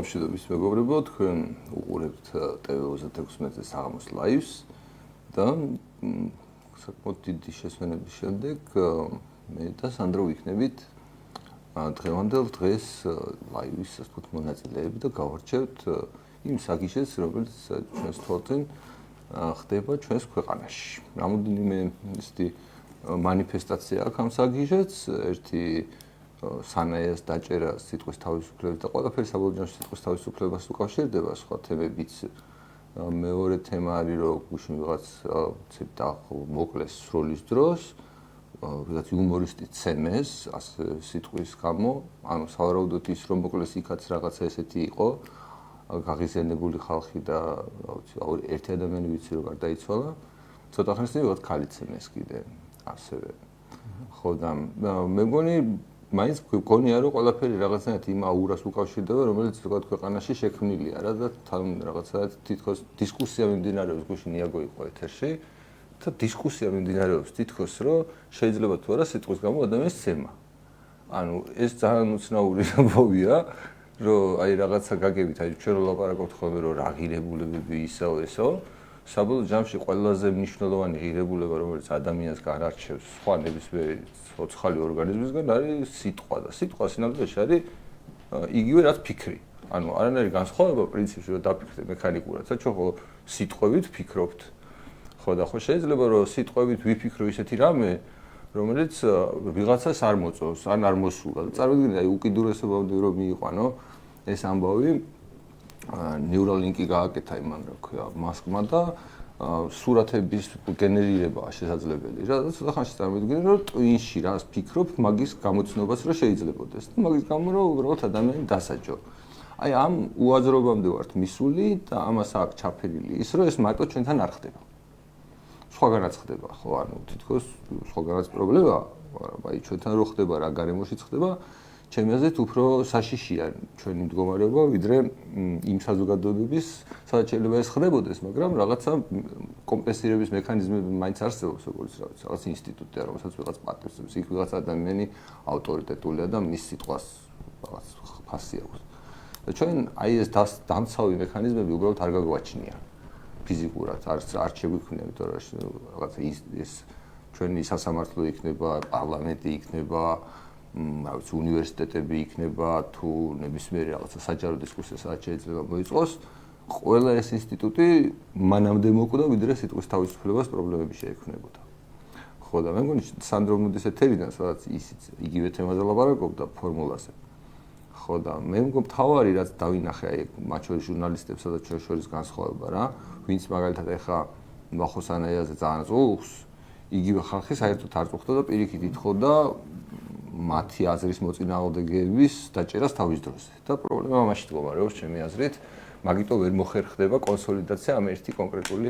მშვიდობის მეგობრებო, თქვენ უყურებთ TV26-ზე საღამოს ლაივს და საკმაოდ დიდი შესვენების შემდეგ მე და სანდრო ვიქნებით დღევანდელ დღეს ლაივის ასე ვთქვათ მონაწილეები და გავარჩევთ იმ საგიშეს, რომელიც ჩვენს თვალწინ ხდება ჩვენს ქვეყანაში. რამოდენიმე ისეთი მანიფესტაცია აქვს ამ საგიშეც, ერთი სანაეს დაჭერა სიტყვის თავისუფლებას და ყველაფერი საბოლოო ჯამში სიტყვის თავისუფლებას უკავშირდება, სხვა თემებიც. მეორე თემა არის, რომ გუშინ ვიღაც ცეპტა მოკლეს სროლის დროს, ვიღაც იუმორისტი ცემეს სიტყვის გამო, ანუ სავარაუდოდ ის რომ მოკლეს იქაც რაღაცა ესეთი იყო, გაღიზიანებული ხალხი და ერთი ადამიანი ვიცი რომ გარდაიცვალა, ცოტა ხნის წინ ვიღაც ქალი ცემეს კიდე ასევე. ხო და მე მგონი მაინც გონია რომ ყველაფერი რაღაცნაირად იმ აურას უკავშირდება, რომელიც თქვა ქვეყანაში შექმნილია რა და თან რაღაცა თითქოს დისკუსია მიმდინარეობს, გუშინ იაგო იყო ეთერში და დისკუსია მიმდინარეობს თითქოს რომ შეიძლება თუ არა სიტყვის გამო ადამიანს ცემა. ანუ ეს ძალიან უცნაური ამბავია, რომ აი რაღაცა გაგებით, აი ჩვენ ვლაპარაკობთ ხოლმე რომ რა ღირებულებები ისაო ესო, საბოლოო ჯამში ყველაზე მნიშვნელოვანი ღირებულება, რომელიც ადამიანს განარჩევს სხვა ნებისმიერი ცოცხალი ორგანიზმისგან არის სიტყვა და სიტყვა სინამდვილეში არის იგივე რაც ფიქრი. ანუ არანაირი განსხვავება პრინციპში რომ დაფიქრდე მექანიკურად, ჩვენ ხო სიტყვებით ვფიქრობთ. ხო და ხო შეიძლება რომ სიტყვებით ვიფიქრო ისეთი რამე, რომელიც ვიღაცას არ მოწონს, ან არ მოსულა. წარმოიდგინე აი უკიდურესობამდე რომ მიიყვანო ეს ამბავი ნეურალინკი გააკეთა იმან რა ქვია მასკმა და სურათების გენერირება შესაძლებელი რა და ცოტა ხანში წარმოიდგინე რომ ტვინში რას ფიქრობ მაგის გამოცნობას რა შეიძლებაოდეს და მაგის გამო რომ უბრალოდ ადამიანი დასაჯო. აი ამ უაზრობამდე ვართ მისული და ამას აქვს ჩაფერილი ის რომ ეს მარტო ჩვენთან არ ხდება. სხვაგანაც ხდება ხო ანუ თითქოს სხვაგანაც პრობლემაა, მაგრამ აი ჩვენთან რო ხდება რა გარემოშიც ხდება ჩემი აზრით უფრო საშიშია ჩვენი მდგომარეობა ვიდრე იმ საზოგადოებების სადაც შეიძლება ეს ხდებოდეს, მაგრამ რაღაცა კომპენსირების მექანიზმები მაინც არსებობს, როგორც რაღაც ინსტიტუტია, რომელსაც ვიღაც პატივს, იქ ვიღაც ადამიანი ავტორიტეტულია და მის სიტყვას რაღაც ფასი აქვს. და ჩვენ აი ეს დამცავი მექანიზმები უბრალოდ არ გაგვაჩნია ფიზიკურად, არ შეგვიქმნია, იმიტომ რომ რაღაც ეს ჩვენი სასამართლო იქნება, პარლამენტი იქნება, რაღაც უნივერსიტეტები იქნება თუ ნებისმიერი რაღაცა საჯარო დისკუსია სადაც შეიძლება მოიწყოს, ყველა ეს ინსტიტუტი მანამდე მოკვდა, ვიდრე სიტყვის თავისუფლებას პრობლემები შეექმნებოდა. ხო და მე მგონი სანდრო მოდის ეთერიდან, სადაც ისიც იგივე თემაზე ლაპარაკობდა ფორმულაზე. ხო და მე მგონი თავარი რაც დავინახე აი მათ შორის ჟურნალისტებსა და ჩვენ შორის განსხვავება რა, ვინც მაგალითად ეხა მახოსანაიაზე ძალიან წუხს, იგივე ხალხი საერთოდ არ წუხდა და პირიქით ითხოვდა მათი აზრის მოწინააღმდეგეების დაჭერას თავის დროზე. და პრობლემა ამაში მდგომარეობს ჩემი აზრით, მაგიტომ ვერ მოხერხდება კონსოლიდაცია ამ ერთი კონკრეტული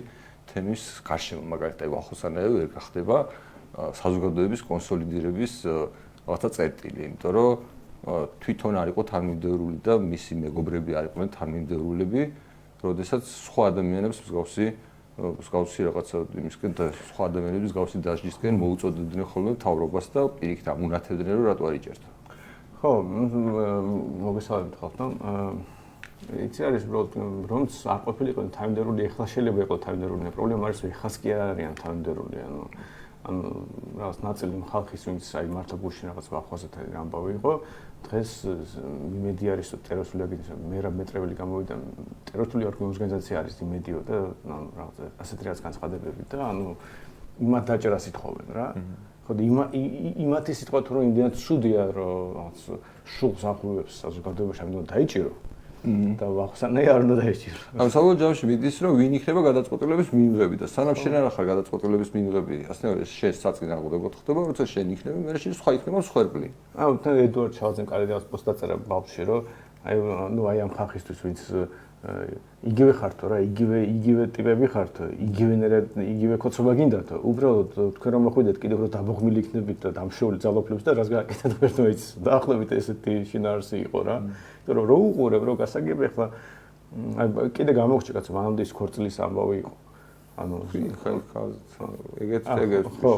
თემის გარშემო, მაგალითად ვახოსანაევი ვერ გახდება საზოგადოების კონსოლიდირების რაღაცა წერტილი, იმიტომ რომ თვითონ არ იყო თანმიმდევრული და მისი მეგობრები არ იყვნენ თანმიმდევრულები, როდესაც სხვა ადამიანებს მსგავსი რაღაცა იმისკენ და სხვა ადამიანების მსგავსი დასჯისკენ მოუწოდებდნენ ხოლმე მთავრობას და პირიქით ამუნათებდნენ რომ რატო არ იჭერთ. ხო, მოგესალმებით ხალხო. იცი არის უბრალოდ რომც არ ყოფილიყო თანმიმდევრული, ეხლა შეიძლება იყოს თანმიმდევრული, პრობლემა არის რომ ეხლა კი არ არიან თანმიმდევრული, ანუ რაღაც ნაწილი ხალხის ვინც აი მართა გუშინ რაღაც ვახვაზეთა ამბავი იყო, დღეს იმედი არის რომ ტერორული მეტრეველი გამოვიდა, ტერორული ორგანიზაცია არის იმედიო და რაღაც ასეთი რაღაც განცხადებები და ანუ იმათ დაჭერას ითხოვენ რა. ხო და იმათი სიტყვა თუ რომ იმდენად ცუდია რომ რაღაც შუღს ახურებს საზოგადოებაში ამიტომ დაიჭირო და ვახსენე არ უნდა დაიჭირო. ანუ საბოლოო ჯამში მიდის რომ ვინ იქნება გადაწყვეტილების მიღები და სანამ შენ არ ახარ გადაწყვეტილების მიღები, ასე შენ საწინააღმდეგოდ ხდება, როცა შენ იქნები, მე შენ სხვა იქნება მსხვერპლი. აუ თან ედუარდ ჩალზემ კარიდას პოსტ დაწერა ბავშვი რომ აი ამ ხალხისთვის ვინც იგივე ხართო რა, იგივე ტიპები ხართო, იგივე კოცობა გინდათო, უბრალოდ თქვენ რომ მოხვიდეთ კიდევ რომ დაბოღმილი იქნებით და დამშეული ძალოფლებს და რას გააკეთეთ ვერ მოიც. დაახლოებით ესეთი შინაარსი იყო რა. იმიტომ რომ უყურებ რომ გასაგები ახლა აი კიდე გამოგჭი კაცო, მანამდე ის ქორწილის ამბავი იყო. ანუ ეგეთ ხო,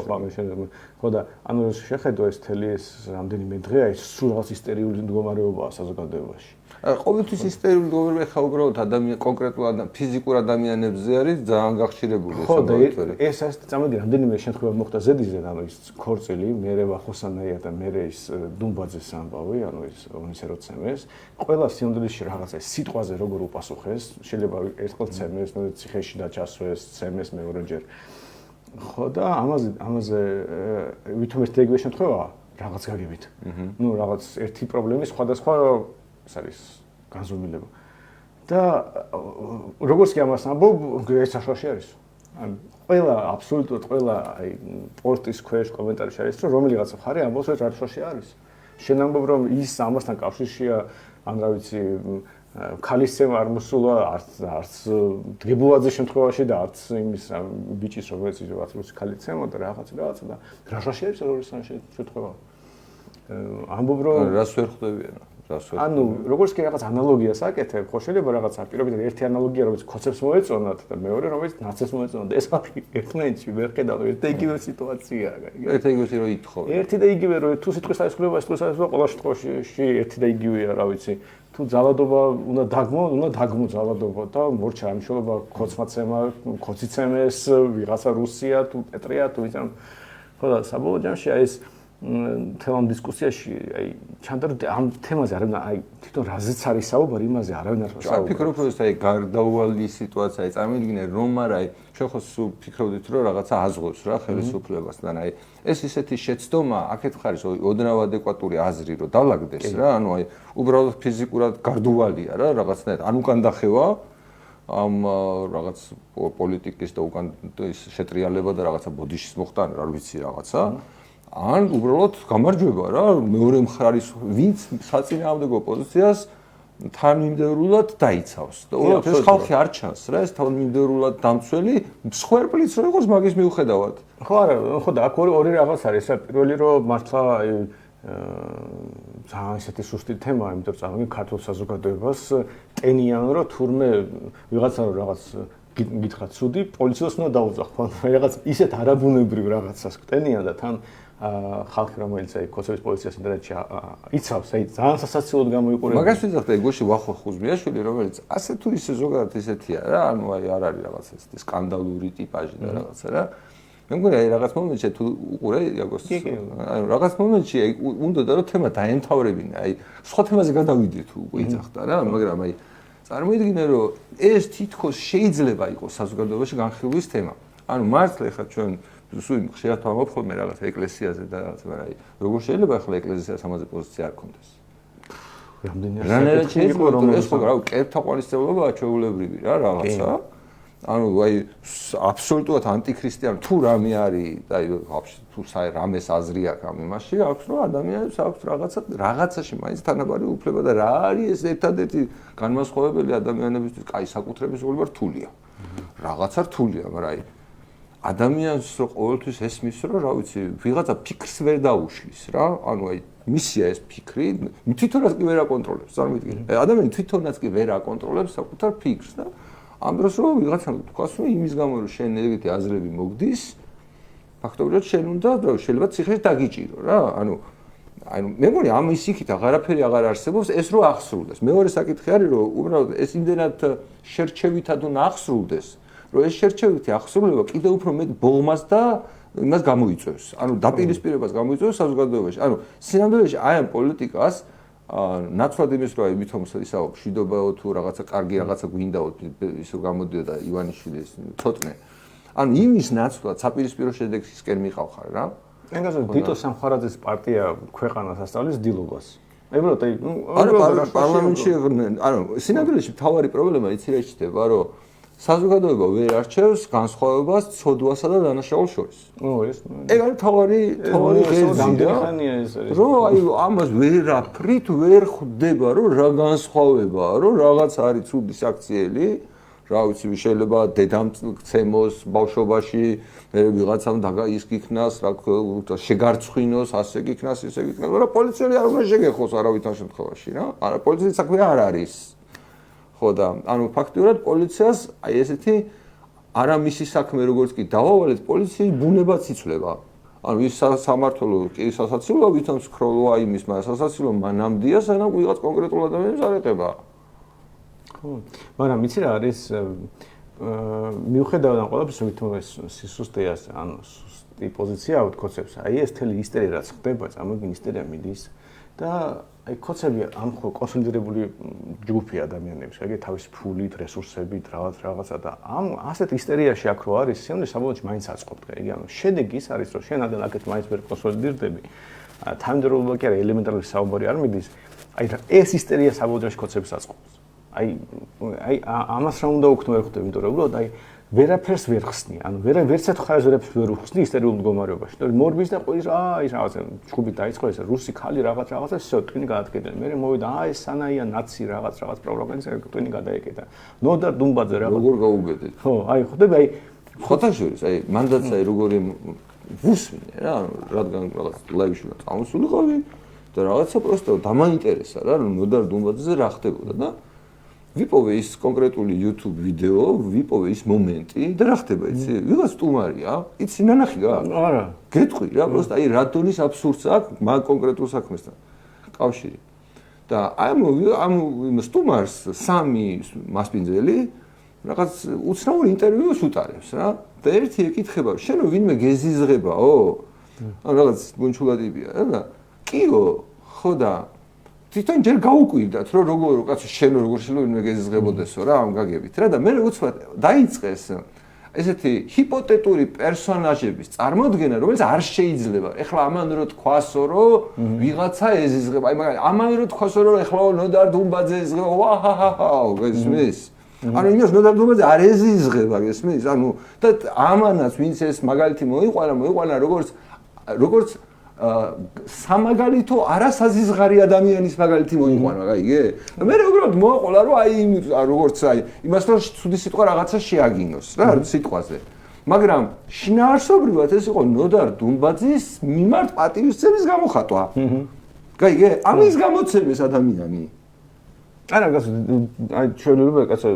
ხო და ანუ შეხედო ეს თელი ეს რამდენიმე დღე აი სულ რაღაც ისტერიული მდგომარეობაა საზოგადოებაში. ყოველთვის ისტერიული მდგომარეობა ხა უბრალოდ კონკრეტულ ფიზიკურ ადამიანებზე არის ძალიან გახშირებული ხო და ეს წამოდი რამდენიმე შემთხვევა მოხდა ზედიზედ ანუ ის ქორწილი მე ვახოსანაია და მე ის დუმბაძეს ამბავი ანუ ის ონისე როცემეს ყველა სიუნდლისში რაღაცა სიტყვაზე როგორ უპასუხეს შეიძლება ერთხელ ცემეს ნუ ციხეში დაჩასვეს ცემეს მეორეჯერ ხო და ამაზე ვითომ ერთ ეგრე შემთხვევაა რაღაც გაგებით ნუ რაღაც ერთი პრობლემის სხვადასხვა ეს არის განზომილება და როგორც კი ამას ამბობ ეს საშუალო არის ან ყველა აბსოლუტურად ყველა აი პოსტის ქვეშ კომენტარებში არის რომ რომელიღაც მხარე ამბობს რომ საშუალო არის შენ ამბობ რომ ის ამასთან კავშირშია ან რა ვიცი ქალის ცემა არ მოსულა არც დგებულაძის შემთხვევაში და არც იმის ბიჭის რომელიც რაღაც რუსი ქალი ცემოდა რაღაცა და საშუალო არის ეს შემთხვევა ამბობ რომ რას ვერ ხვდებიან ანუ როგორც კი რაღაც ანალოგიას აკეთებ, ხო შეიძლება რაღაცა პირობითად ერთი ანალოგია რომელიც ქოცებს მოეწონათ და მეორე რომელიც ნაცებს მოეწონათ. ეს არის ერთმანეთში ვერ ხედავ ერთ და იგივე სიტუაციაა. ერთ და იგივე რომ ითხოვე. ერთი და იგივე რომ თუ სიტყვის დაისხლება, ყველა შემთხვევაში ერთი და იგივეა, რა ვიცი. თუ ძალადობა უნდა დაგმო ძალადობა და მორჩა ამშობა ქოცმაცემა, ქოციცემეს, ვიღაცა რუსია, თუ პეტრია, თუ იცი. ხო და საბოლოო ჯამში ეს თელამ დისკუსიაში აი ჩანდა რომ ამ თემაზე არავინ აი თვითონ რაზეც არის საუბარი იმაზე არავინ არ საუბრობს. ფიქრობ რომ ეს აი გარდაუვალი სიტუაცია აი წარმოვიდგინე რომ არა აი შეხოს ფიქრობდით რომ რაღაცა აზღობს რა ხელისუფლებასთან აი ეს ისეთი შეცდომა აქეთ ხარის ოდნავ ადეკვატური აზრი რომ დალაგდეს რა ანუ აი უბრალოდ ფიზიკურად გარდუვალია რა რაღაცნაირად ან უკან დახევა ამ რაღაც პოლიტიკის და უკან ის შეტრიალება და რაღაცა ბოდიშის მოხდანა რა ვიცი რაღაცა ან უბრალოდ გამარჯვება რა მეორე მხარის ვინც საწინააღმდეგო პოზიციას თანმიმდევრულად დაიცავს და უბრალოდ ეს ხალხი არ ჩანს რა ეს თანმიმდევრულად დამცველი მსხვერპლიც რო იყოს მაგის მიუხედავად ხო არა ხო და აქ ორი რაღაც არის რა პირველი რომ მართლა ძალიან ისეთი სუსტი თემაა იმიტომ რომ წარმოგიდგენ ქართულ საზოგადოებას ტენიან რომ თურმე ვიღაცა რომ რაღაც გითხრათ ცუდი პოლიციას უნდა დაუძახო რაღაც ისეთ არაბუნებრივ რაღაცას ტენიან და თან ხალხი რომელიც აი კოსოვის პოლიციას ინტერნეტში იცავს აი ძალიან სასაცილოდ გამოიყურება მაგას ვიძახდა ეგოში ვახო ხუზმიაშვილი რომელიც ასე თუ ისე ზოგადად ისეთია რა ანუ აი არ არის რაღაც ესეთი სკანდალური ტიპაჟი და რაღაცა რა მე მგონი აი რაღაც მომენტში თუ უყურე იაგოს აი რაღაც მომენტში აი უნდოდა რომ თემა დაემთავრებინა აი სხვა თემაზე გადავიდეთ უკვე იძახდა რა მაგრამ აი წარმოიდგინე რომ ეს თითქოს შეიძლება იყოს საზოგადოებაში განხილვის თემა ანუ მართლა ეხლა ჩვენ სულ ხშირად ვამბობ ხოლმე რაღაც ეკლესიაზე და რაღაც მაგრამ აი როგორ შეიძლება ახლა ეკლესიას ამაზე პოზიცია არ ქონდეს რამდენად შეიძლება რომ ეს ხო რა კერთაყვალისწებლებაა ჩვეულებრივი რა რაღაცა ანუ აი აბსოლუტურად ანტიქრისტიანი თუ რამე არის აი თუ რამეს აზრი აქვს ამ იმაში აქვს რომ ადამიანებს აქვს რაღაცაში მაინც თანაბარი უფლება და რა არის ეს ერთადერთი განმასხვავებელი ადამიანებისთვის კაი საკუთრების უყურება რთულია რაღაცა რთულია მაგრამ აი ადამიანს რო ყოველთვის ესმის რომ რა ვიცი ვიღაცა ფიქრს ვერ დაუშლის რა ანუ აი მისია ეს ფიქრი თვითონაც კი ვერ აკონტროლებს წარმოვიდგინე ადამიანი თვითონაც კი ვერ აკონტროლებს საკუთარ ფიქრს და ამ დროს რომ ვიღაცამ თქვას რომ იმის გამო რომ შენ ეგეთი აზრები მოგდის ფაქტობრივად შენ უნდა შეიძლება ციხეში დაგიჭირო რა ანუ მე მგონი ამის იქით აღარაფერი აღარ არსებობს ეს რო ახსრულდეს მეორე საკითხი არის რომ უბრალოდ ეს იმდენად შერჩევითად უნდა ახსრულდეს რომ ეს შერჩევითი ახსრულება კიდევ უფრო მეტ ბოლმას და იმას გამოიწვევს ანუ დაპირისპირებას გამოიწვევს საზოგადოებაში ანუ სინამდვილეში აი ამ პოლიტიკას ნაცვლად იმის რომ აი ვითომ ისაო მშვიდობაო თუ რაღაცა კარგი რაღაცა გვინდაო ისე გამოდიოდა ივანიშვილის თოტნე ანუ იმის ნაცვლად საპირისპირო შედეგისკენ მიყავხარ რა ეგაზე ვიტო სამხარაძის პარტია ქვეყანას ასწავლის დილობას უბრალოდ აი პარლამენტში ანუ სინამდვილეში მთავარი პრობლემა იცი რა ჩდება რომ საზოგადოება ვერ არჩევს განსხვავებას ცოდვასა და დანაშაულს შორის. ეს არის თავარი ღერძი. რომ აი ამას ვერაფრით ვერ ხვდება რომ რა განსხვავებაა, რომ რაღაც არის ცუდი საქციელი, რა ვიცი, შეიძლება დედამ ცემოს ბავშვობაში, მე ვიღაცამ ის გიქნას, რა შეგარცხვინოს, ასე გიქნას, ისე გიქნას, მაგრამ პოლიციელი არ უნდა შეგეხოს არავითარ შემთხვევაში, რა. არა, პოლიციის საქმე არ არის. ხო და ანუ ფაქტიურად პოლიციას აი ესეთი არა მისი საქმე როგორც კი დავავალეთ პოლიციის ბუნებაც იცვლება. ანუ ის სამართლო კი სასაცილოა, ვითომ სკროლოა იმის სასაცილო მანამდეა, სანამ ვიღაც კონკრეტულ ადამიანს არ ეხება. ხო, მაგრამ იცი რა არის მიუხედავად ამ ყველაფერისა, ვითომ ეს სისუსტეას, ანუ სუსტი პოზიცია აქვს კოცებს, აი ეს თელი ისტერია რაც ხდება, წამოგინ ისტერია მიდის და აი კოცები ამ ხო კონსოლიდირებული ჯგუფი ადამიანების, აი თავის ფულით, რესურსებით, რაღაცა და ამ ასეთ ისტერიაში აქ რო არის, სიამოვნე საბოლოოში მაინც აწყობთ, იგი ანუ შედეგი ის არის, რომ შენ ადან აქეთ მაინც ვერ კონსოლიდირდები, თანმიმდევრობა კი არა ელემენტარული საუბარი არ მიდის, აი ეს ისტერია საბოლოოში კოცებს აწყობს. აი ამას რა უნდა უქნო ვერ ხვდები, იმიტომ რომ უბრალოდ აი ვერაფერს ვერ ხსნი, ანუ ვერცად ხარეს ვერაფერს ვერ უხსნი ისტორიულ მდგომარეობაში. იმიტომ რომ მორბის და ყოლის ის რაღაცა ჩხუბი დაიწყო ეს რუსი ხალი რაღაცა всё ტვინი გადააკეთა. მე მოვიდა ეს სანაია ნაცი რაღაც პროპაგანდა ტვინი გადაეკეთა. ნოდა დუმბაძე რაღაც როგორ გაუგედეთ? ხო, აი ხვდები აი ხოთაშორის აი მანდაც აი როგორი ვუსმინე რა, რადგან რაღაც ლაივში წამოსულიყავი და რაღაცა პროსტო დამაინტერესა რა, ნოდა დუმბაძეზე რა ხდებოდა და ვიპოვე ის კონკრეტული YouTube ვიდეო, ვიპოვე ის მომენტი და რა ხდება იცი? ვიღაც სტუმარია, იცი ნანახი რა? არა. გეტყვი რა, პროსტა აი რა დონის აბსურდს აქვს მაგ კონკრეტულ საქმესთან კავშირი. და ამ სტუმარს სამი მასპინძელი რაღაც უცნაურ ინტერვიუს უტარებს რა. და ერთი ეკითხება, შენო ვინმე გეზიზღებაო? ან რაღაც ბუნჩულადიბია რა და კიო, ხო და თვითონ ჯერ გაუკვირდათ რომ როგორ კაცო შენ როგორ შეიძლება ვინმე გეზიზღებოდესო რა ამ გაგებით რა და მე უცბად დაიწყეს ესეთი ჰიპოთეტური პერსონაჟების წარმოდგენა რომელიც არ შეიძლება. ეხლა ამან რო თქვასო რომ ვიღაცა ეზიზღება, აი მაგალითად ამან რო თქვასო რომ ეხლა ნოდარ დუმბაძე ეზიზღება, ვაჰაჰაჰა, გესმის? ანუ იმას ნოდარ დუმბაძე არ ეზიზღება, გესმის? ანუ და ამანაც ვინც ეს მაგალითი მოიყვანა როგორც სამაგალითო არასაზიზღარი ადამიანის მაგალითი მოიყვანა, გაიგე? მე უბრალოდ მოაყოლა რომ აი როგორც აი იმას რომ ცუდი სიტყვა რაღაცა შეაგინოს რა სიტყვაზე. მაგრამ შინაარსობრივად ეს იყო ნოდარ დუმბაძის მიმართ პატივისცემის გამოხატვა. გაიგე? ამის გამოცემეს ადამიანი. არა, აი შეიძლება კაცო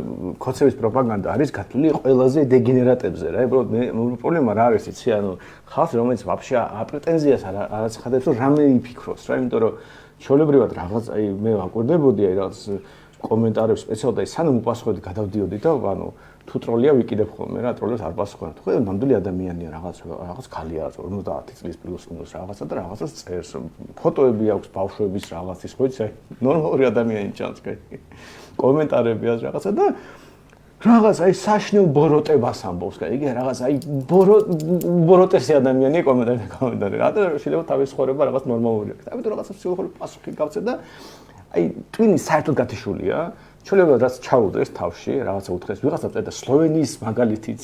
კოცების პროპაგანდა არის გათვლილი ყველაზე დეგენერატებზე რა. უბრალოდ პრობლემა რა არის იცი, ანუ ხალხი რომელიც ვაფშე აპრეტენზიას არ აცხადებს რომ რამე იფიქროს რა, იმიტომ რომ ჩვეულებრივად რაღაც აი მე ვაკვირდებოდი აი რაღაც კომენტარებს სპეციალურად აი სანამ უპასუხოდი გადავდიოდი და ანუ თუ ტროლია ვიკიდებ ხოლმე რა, ტროლებს არ პასუხობენ. თუ ხო ნამდვილი ადამიანია რაღაც ქალია 50 წლის პლუს მინუს რაღაცა და რაღაცას წერს. ფოტოები აქვს ბავშვების რაღაცის, ხო იცი, ნორმალური ადამიანი ჩანს კაი. კომენტარები აქვს რაღაცა და რაღაც აი საშნელ ბოროტებას ამბობს, კაი, იგი რაღაც აი ბოროტესი ადამიანია კომენტარი. რა და შეიძლება თავის ცხოვრება რაღაც ნორმალური აქვს. ამიტომ რაღაცა ფსიქოლოგიური პასუხი გავცე და აი ტვინი საერთოდ გათიშულია. შეიძლება რაც ჩაუდრეს თავში, რაღაცა უთხრეს, ვიღაცა წერდა სლოვენიის მაგალითიც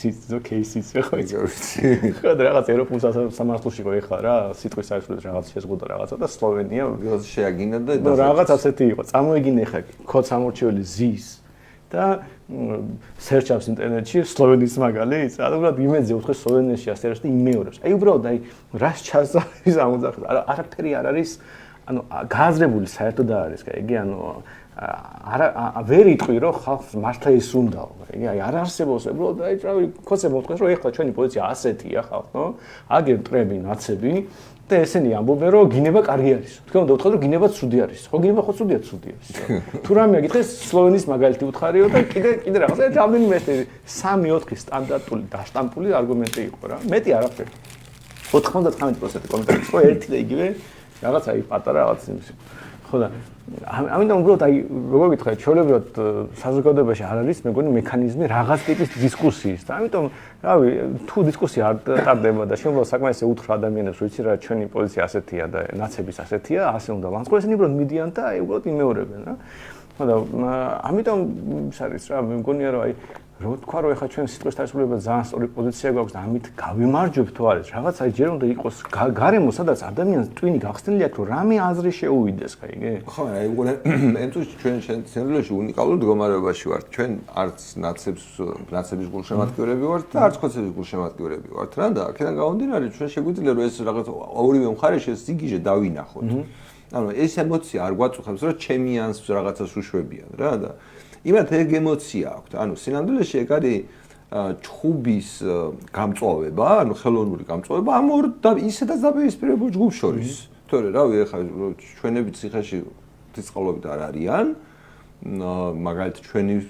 кейსიც, ხო იცი? ხო და რაღაც ევროპულ სამართლში ხო ეხლა რა, სიტყვის საერთოდ რაღაც შეზღუდა რაღაცა და სლოვენია ვიღაც შეაგინა და რაღაც ასეთი იყო. წამოიგინე ხა კოდ სამორჩეული ზის და სერჩავს ინტერნეტში სლოვენიის მაგალითს, უბრალოდ იმედზე უთხრეს სლოვენიაში ასე არის და იმეორებს. აი უბრალოდ აი რას ჩასწა ის ამოძახდა. არაფერი არ არის, ანუ გააზრებული საერთოდ არის, იგი ანუ არა ვერ იტყვი რომ ხალხს მართლა ის უნდაო. იგი აი არ არსებობს უბრალოდ აი რავი კოცები მოთქვეს რომ ეხლა ჩვენი პოზიცია ასეთია ხალხო, აგერ მტრები ნაცები და ესენი ამბობენ რომ გინება კარგი არის. თქვენ უნდა უთხრათ რომ გინება ცუდი არის. ხო გინება ხო ცუდია ცუდი არის. თუ რამე გითხეს სლოვენიის მაგალითი უთხარიო და კიდე რაღაცა რამდენიმე 3-4 სტანდარტული დაშტამპული არგუმენტი იყო რა. მეტი არაფერი. 99% კომენტარები იყო ერთი და იგივე რაღაც აი პატარა რაღაც იმის. ხო და ამიტომ უბრალოდ აი როგორ გითხარ, ჩვეულებრივად საზოგადოებაში არ არის მეგონი მექანიზმი რაღაც ტიპის დისკუსიის და ამიტომ რავი თუ დისკუსია არ ტარდება და შემოვა საკმაოდ უთხრა ადამიანებს რომ იცი რა ჩვენი პოზიცია ასეთია და ნაცების ასეთია, ასე უნდა ლანძღვა, ესენი უბრალოდ მიდიან და აი უბრალოდ იმეორებენ რა. ხო და ამიტომ ის არის რა, მე მგონია რომ აი რო თქვა რომ ეხლა ჩვენ სიტყვის თავისუფლება ძალიან სწორი პოზიცია გვაქვს და ამით გავიმარჯვებთ თუ არის რაღაც აი ჯერ უნდა იყოს გარემო სადაც ადამიანს ტვინი გახსნილი აქვს რომ რამე აზრი შეუვიდეს გაიგე ხო აი უყურე ენტუს ჩვენ სინამდვილეში უნიკალურ მდგომარეობაში ვართ ჩვენ არც ნაცების გულშემატკივრები ვართ და არც ხოცების გულშემატკივრები ვართ რა და აქედან გამომდინარე ჩვენ შეგვიძლია რომ ეს რაღაც ორივე მხარეში ეს სიგიჟე დავინახოთ ანუ ეს ემოცია არ გვაწუხებს რომ ჩემიანს რაღაცას უშვებიან რა და იმათ ეგ ემოცია აქვს. ანუ სინამდვილეში ეგ არის ჩხუბის გამწვავება, ანუ ხელოვნური გამწვავება ამ ორ და ისედაც დაპირისპირებულ ჯგუფ შორის. თორე რავი, ეხლა ჩვენები ციხეში ღვთისმწყალობით არ არიან. მაგალითად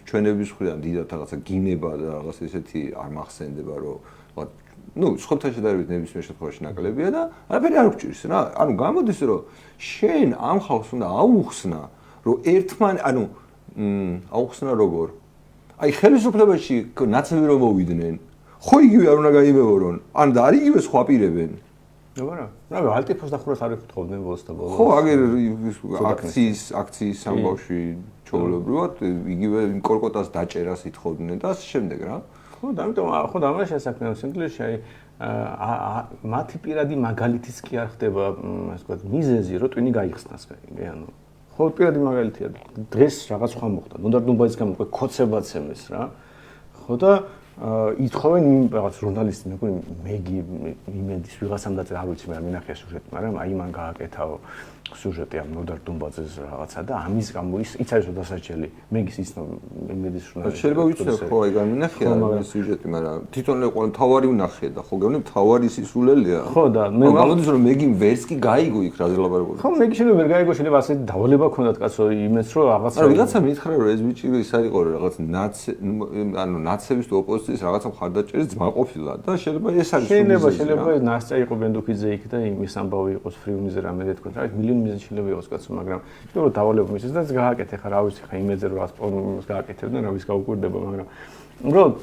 ჩვენების მხრიდან დიდად რაღაცა გინება და რაღაც ესეთი არ მახსენდება, რომ სხვათა შედარებით ნებისმიერ შემთხვევაში ნაკლებია და არაფერი არ გვჭირს რა. ანუ გამოდის რომ შენ ამ ხალხს უნდა აუხსნა, რომ აუხსნა როგორ? აი ხელისუფლებაში ნაცები რომ მოვიდნენ, ხო იგივე არ უნდა გაიმეორონ, ან და არ იგივე სხვა პირებენ. რავი, ალტიფოს დახურას არ ეთხოვდნენ ბოლოს და ბოლოს. ხო, აგერ აქციის ამბავში ჩაოლებრივად იგივე კორკოტას დაჭერას ითხოვდნენ და ასე შემდეგ რა. ხო, და ამიტომ ხო და ამას შესაქმნელს სიმძლეში მათი პირადი მაგალითიც კი არ ხდება, ასე ვთქვათ, მიზეზი, რომ ტვინი გაიხსნას, ანუ ხო პირადი მაგალითია. დღეს რაღაც სხვა მოხდა. ნოდარ დუმბაძის გამო ქოცებაც ემეს რა. ხო და ითხოვენ რაღაც ჟურნალისტი მეგი იმედის ვიღაცამ და არ ვიცი მე არ მინახია სიუჟეტი, მაგრამ აი მან გააკეთაო სიუჟეტი ამ ნოდარ დუმბაძეს რაღაცა და ამის გამო ის არის დასაჭრელი მეგის ისნო იმედის ჟურნალისტი. შეიძლება ვიცი ხო აი გამინახია სიუჟეტი, მაგრამ თვითონ ყველა თავარი ვნახია და ხო გეუბნები თავარი სისულელია. ხო და მე გამოდის რომ მეგი ვერც კი გაიგო იქ რა ლაპარაკობ. ხო მეგი შეიძლება ვერ გაიგო, შეიძლება ასეთი დავალება ქონდათ კაცო იმეს რომ რაღაცა არა ვიღაცა მითხრა რომ ეს ბიჭი ის არის ყო რაღაც ნაცების თუ ოპოზიციის რაღაცა მხარდაჭერის ძმა ყოფილა და შეიძლება ეს არის შეიძლება ნასწა იყო ბენდუქიძე იქ და იმის ამბავი იყოს ფრიუმიზე რამე თქვა რა მილიონი მიზეზი შეიძლება იყოს კაცო, მაგრამ შეიძლება რომ დავალება მისცეს და გააკეთე ხა რა ვიცი ხა იმეზე რომ ასპონს გააკეთებდნენ რა ვის გაუკვირდება, მაგრამ უბრალოდ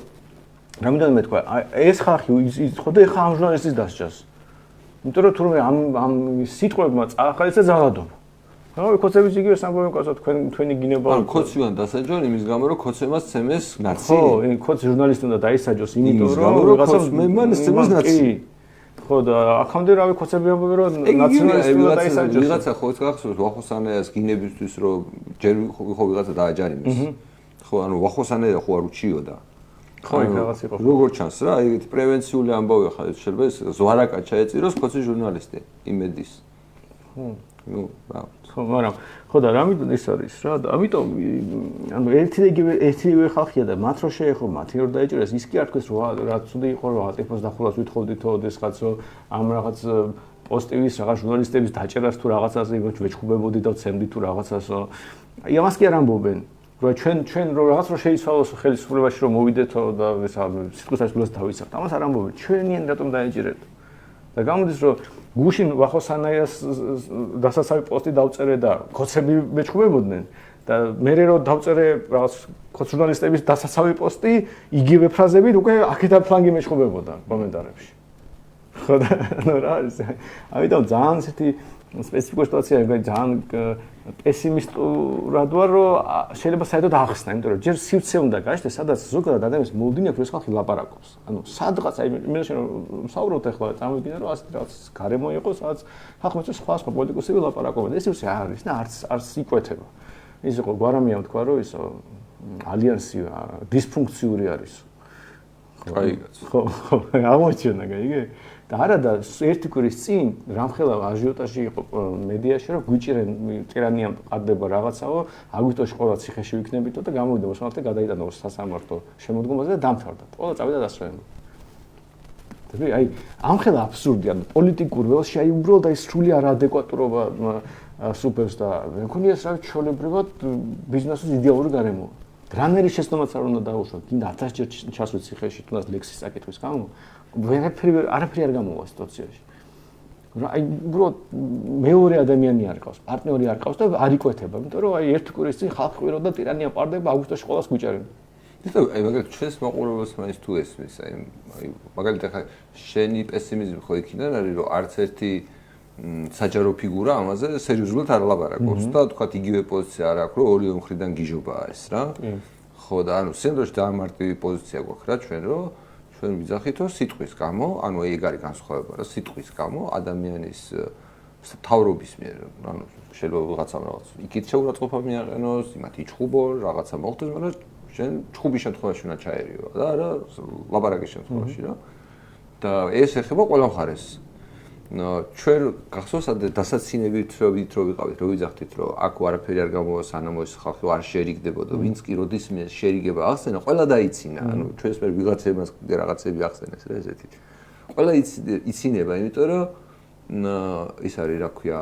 რამიდან მე თქვა ეს ხალხი ხო და ეხა ამ ჟურნალისტის დასჯას. იმიტომ რომ თურმე ამ სიტყვებმა წაახალისა ძალადობა. რავი, ქოცების იგივე სამბავი კაცო თქვენი გინება. ანუ ქოცივან დასაჯონ იმის გამო რომ ქოცემას ცემეს ნაცი. ხო, ქოცი ჟურნალისტი უნდა დაისაჯოს იმიტომ რომ ვიღაცა მემან ცემეს ნაცი. ხო და აქამდე რავი ქოცები ამბობენ რომ ნაციონალისტი უნდა დაისაჯოს. ვიღაცა ხო ეს გახსოვს ვახოსანეას გინებისთვის რომ ჯერ ხო ვიღაცა დააჯარიმეს. ხო, ანუ ვახოსანეა ხო არ უჩიოდა. ხო, იქ რაღაც იყო. როგორ ჩანს რა, ეგეთი პრევენციული ამბავი ხა შეიძლება ეს ზვარაკა ჩაეწიროს ქოცი ჟურნალისტი იმედის. ხო, მაგრამ ხო და რამიდან ის არის რა და ამიტომ ანუ ერთივე ხალხია და მათ რო შეეხო მათი რო დაიჭირეს ის კი არ თქვეს რომ რა ცუდი იყო რომ ალტიფოს დახურას ვითხოვდითო ოდესღაცო ამ რაღაც პოსტივის რაღაც ჟურნალისტების დაჭერას თუ რაღაცაზე ვეჩხუბებოდი და ვცემდი თუ რაღაცასო აი ამას კი არ ამბობენ რომ ჩვენ რო რაღაც რო შეიცვალოს ხელისუფლებაში რომ მოვიდეთო და ეს სიტყვის ასულას დავიცავთ ამას არ ამბობენ ჩვენიან რატომ დაიჭირეთ და გამოდის რომ გუშინ ვახოსანაიას დასაცავი პოსტი დავწერე და ქოცები მეჩხუბებოდნენ და მე რო დავწერე რაღაც ქოც ჟურნალისტების დასაცავი პოსტი იგივე ფრაზებით უკვე აქეთა ფლანგი მეჩხუბებოდა კომენტარებში. ხო და რა არის? ამიტომ ძალიან ისეთი სპეციფიკური სიტუაცია ეგ ძალიან პესიმისტურად ვარ რომ შეიძლება საერთოდ ახსნა, იმიტომ რომ ჯერ სივრცე უნდა გაჩნდეს, სადაც ზოგადად ადამიანს მოლოდინი აქვს, რომ ეს ხალხი ლაპარაკობს. ანუ სადღაც აი მე ვსაუბრობთ ახლა წამოვიდგინე რომ ასეთი რაღაც გარემო იყო, სადაც ხალხი მეც სხვა პოლიტიკოსები ლაპარაკობენ. ეს სივრცე არის და არც იკვეთება. ის იყო გვარამია თქვა რომ ის ალიანსი დისფუნქციური არის. ხო, აღმოჩნდა გაიგე? და არა და ერთი კვირის წინ რამხელა აჟიოტაჟი იყო მედიაში რომ გვიჭირენ ტირანია ყარდება რაღაცაო აგვისტოში ყველა ციხეში ვიქნებითო და გამოვიდა მოსმენთ და გადაიტანა სასამართლო შემოდგომაზე და დამთავრდა. ყველა წავიდა დასვენება. და აი ამხელა აბსურდია პოლიტიკურ ველში აი უბრალოდ აი სრული არაადეკვატურობა სუპერს და მეკონია ეს რა ჩვეულებრივად ბიზნესის იდეალური გარემოა. რანერი შეცდომაც არ უნდა დაუშვათ, გინდა 1000 ჯერ ჩასვით ციხეში თუნდაც ლექსის საკითხვის გამო არაფერი არ გამოვა სიტუაციაში. რა აი უბრალოდ მეორე ადამიანი არ ყავს, პარტნიორი არ ყავს და არ იკვეთება, იმიტომ რომ აი ერთი კვირის წინ ხალხი ყვიროდა ტირანია პარდება, აგვისტოში ყოველას გვიჭერენ. იცი აი მაგალითად ჩვენს მაყურებელს მაინც თუ ესმის, აი მაგალითად ხა შენი პესიმიზმი ხო იქიდან არის რომ არც ერთი საჯარო ფიგურა ამაზე სერიოზულად არ ლაპარაკობს და თქვათ იგივე პოზიცია არ აქვს რომ ორივე მხრიდან გიჟობაა ეს რა. ხო და ანუ სენდროში დაამარტივი პოზიცია გვაქვს რა ჩვენ რომ ჩვენ ვიძახით რომ სიტყვის გამო, ანუ ეგ არის განსხვავება რა, სიტყვის გამო ადამიანის თავრობის მიერ, ანუ შეიძლება ვიღაცამ რაღაც იქით შეურაცხყოფა მიაყენოს, იმათ იჩხუბონ, რაღაცა მოხდეს, მაგრამ შენ ჩხუბის შემთხვევაში უნდა ჩაერიო და არა ლაპარაკის შემთხვევაში რა. და ეს ეხება ყველა მხარეს. ჩვენ გახსოვს დასაცინებით რო ვიყავით, რო ვიძახდით, რომ აქ არაფერი არ გამოვა, სანამ ეს ხალხი არ შერიგდებოდა, ვინც კი როდისმე შერიგება ახსენა, ყველა დაიცინა. ანუ ჩვენს მე ვიღაცებას რაღაცები ახსენეს რა ესეთი. ყველა იცინება, იმიტომ რომ ის არის, რა ქვია,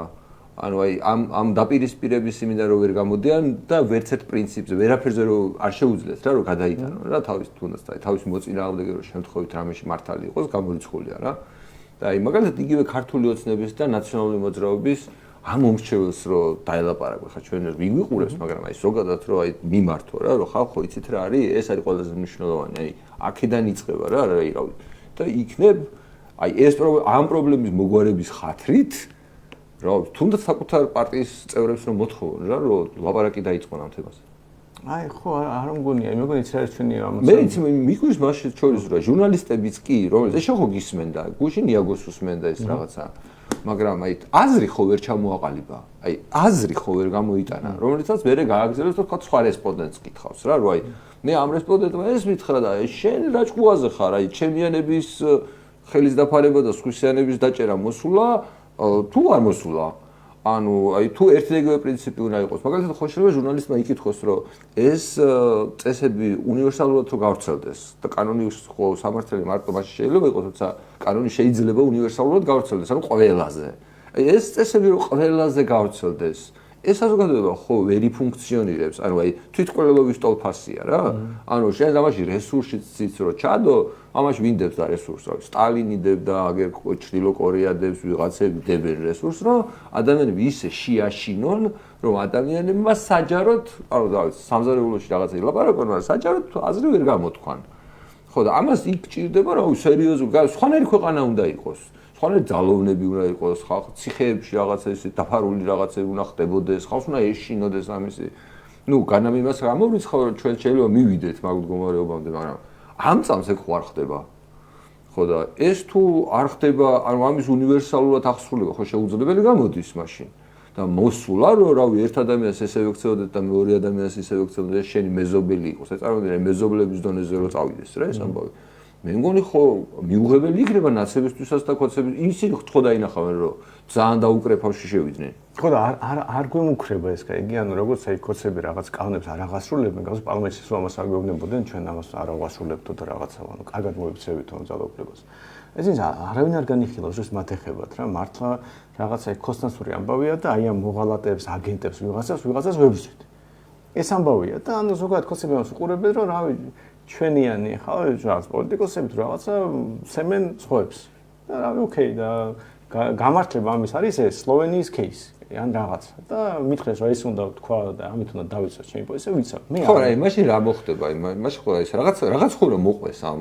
ანუ აი ამ დაპირისპირების იმიდან რომ ვერ გამოდიან და ვერც ერთ პრინციპზე, ვერაფერზე რომ არ შეუძლიათ რა, რომ გადაიტანონ რა თავის თუნდაც თავის მოწინააღმდეგე რომ შემთხვევით რამეში მართალი იყოს, გამორიცხულია რა. და აი მაგალითად იგივე ქართული ოცნების და ნაციონალური მოძრაობის ამ მომრჩეველს რომ დაელაპარაკო ხა ჩვენ ვინ ვიყურებს, მაგრამ აი ზოგადად რომ აი მიმართო რა, რომ ხალხო იცით რა არის, ეს არის ყველაზე მნიშვნელოვანი, აი აქედან იწყება რა, რავი. და იქნებ აი ეს ამ პრობლემის მოგვარების ხათრით რა, თუნდაც საკუთარ პარტიის წევრებს რომ მოთხოვონ რა, რომ ლაპარაკი დაიწყონ ამ თემაზე. აი ხო არ მგონია, მეგონი ის არის ჩვენი ამას. მე იცი მიგვირს მასში შორის რა, ჟურნალისტებიც კი, რომელიც ეს ხო გისმენდა, გუშინ იაგოს უსმენდა ეს რაღაცა. მაგრამ აი აზრი ხო ვერ ჩამოაყალიბა. აი აზრი ხო ვერ გამოიტანა, რომელიცაც მერე გააგზავნეს და სხვა რესპონდენტს კითხავს რა, რომ აი მე ამ რესპონდენტმა ეს მითხრა და შენ რა ჭკუაზე ხარ, აი ჩემიანების ხელის დაფარება და სხვისიანების დაჭერა მოსულა, თუ არ მოსულა. ანუ აი თუ ერთიგივე პრინციპი უნდა იყოს. მაგალითად ხო შეიძლება ჟურნალისტმა იკითხოს, რომ ეს წესები უნივერსალურად თუ გავრცელდეს და კანონის ხო სამართალი მარტო მასში შეიძლება იყოს, თუმცა კანონი შეიძლება უნივერსალურად გავრცელდეს, ანუ ყველაზე. აი ეს წესები რომ ყველაზე გავრცელდეს, ეს საზოგადოება ხო ვერ იფუნქციონირებს, ანუ აი თვითმკვლელობის ტოლფასია რა. ანუ შენ ამაში რესურსიც რო ჩადო, ამაში ვინ დებს და რესურსს, რა, სტალინი დებდა, აგერ ჩრდილო კორეა დებს, ვიღაცები დებენ რესურსს, რომ ადამიანები ისე შეაშინონ, რომ ადამიანებმა საჯაროდ, ანუ და სამზარეულოში რაღაცა ილაპარაკონ, მაგრამ საჯაროდ აზრი ვერ გამოთქვან. ხო და ამას იქ ჭირდება, რომ სერიოზული, სხვანაირი ქვეყანა უნდა იყოს. სხვანაირი ძალოვნები უნდა იყოს, ხალხი ციხეებში რაღაცა ისე დაფარული რაღაცები უნდა ხდებოდეს, ხალხს უნდა ეშინოდეს ამისი. ნუ განამ იმას გამოვრიცხავ, რომ ჩვენ შეიძლება მივიდეთ მაგ მდგომარეობამდე, მაგრამ ამ წამს ეგ ხო არ ხდება. ხო და ეს თუ არ ხდება, ანუ ამის უნივერსალურად აღსრულება ხო შეუძლებელი გამოდის მაშინ. და მოსულა, რომ რავი, ერთ ადამიანს ესევე ქცეოდეთ და მეორე ადამიანს ისევე ქცეოდეთ, შენი მეზობელი იყოს. ეს წარმოიდგინე მეზობლების დონეზე რომ წავიდეს რა ეს ამბავი. მე მგონი ხო მიუღებელი იქნება ნაცებისთვისაც და კოცების ისინი ხო დაინახავენ რომ ძალიან დაუკრეფავში შევიდნენ. ხო და არ გვემუქრება ეს კაი, ანუ როგორც აი კოცები რაღაც კანონებს არ აღასრულებენ, გავს პარლამენტში სულ ამას არ გვეუბნებოდნენ, ჩვენ ამას არ აღასრულებთ და რაღაცა, ანუ კარგად მოიქცევით ამ ძალაუფლებას. ეს ის არავინ არ განიხილავს ეს მათ ეხებათ რა, მართლა რაღაცა ქოსტანსური ამბავია და აი ამ მოღალატეებს, აგენტებს ვიღაცას ვებისვით. ეს ამბავია და ანუ ზოგადად კოცები ამას უყურებენ რომ რავი ჩვენიანი ხალ რაღაც პოლიტიკოსები თუ რაღაცა სემენ სხვებს. და რავი ოკეი და გამართლება ამის არის ეს სლოვენიის кейსი ან რაღაცა და მითხრეს რომ ეს უნდა თქვა და ამით უნდა დავიცვათ ჩემი პოზიცია ვიცავ. მე ხო რა, იმაში რა მოხდება? იმაში ხო ეს რაღაც ხო რა მოყვეს ამ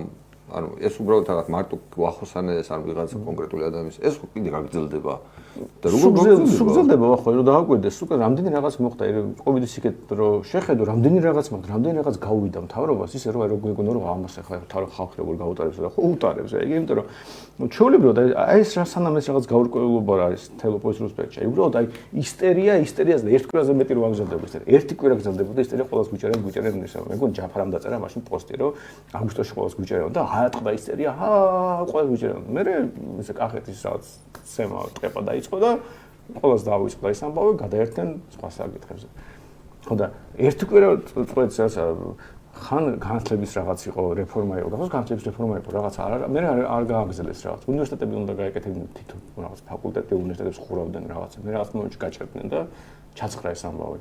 ანუ ეს უბრალოდ რაღაც მარტო ვახოსანეს ან ვიღაცა კონკრეტული ადამიანის ეს ხო კიდე გაგრძელდება. და როგორ გაგრძელდება ხო რომ დააკვირდეს უკვე რამდენი რაღაც მოხდა კოვიდის იქეთ რომ შეხედო რამდენი რაღაც მოხდა რამდენი რაღაც გავვიდა მთავრობას ისე რომ როგორ გეგონა რომ ამას ახლა ხალხი როგორ გაუტარებს და ხო უტარებს ეგ იმიტომ რომ ჩვეულებრივად აი ეს სანამ ეს რაღაც გაურკვევლობა არის თელ ოპოზიციურ სპექტრში აი უბრალოდ აი ისტერიას და ერთ კვირაზე მეტი რო აგზავნება ისტერია ერთი კვირა გზავდებოდა ისტერია ყოველს გვიჭერენ ისე მეგონ ჯაფარამ დაწერა მაშინ პოსტი რომ აგვისტოში ყოველს გვიჭერენ და აატყდა ისტერია ყოველს გვიჭერენ მე ესე კახეთის რაღაც სემა ტყეპა დაიწყო და ყოველს დავიწყდა ის ამბავი გადაერთენ სხვა საკითხებზე. ხო და ერთი კვირა წვეთს ხან განათლების რაღაც იყო რეფორმა იყო, გახსოვს განათლების რეფორმა იყო რაღაც მე არ გააგრძელეს რაღაც. უნივერსიტეტები უნდა გაეკეთებინა თითო რაღაც ფაკულტეტი უნივერსიტეტებს ხურავდნენ რაღაცა. მე რაღაც მომენტში გაჭერდნენ და ჩაცხრა ეს ამბავი.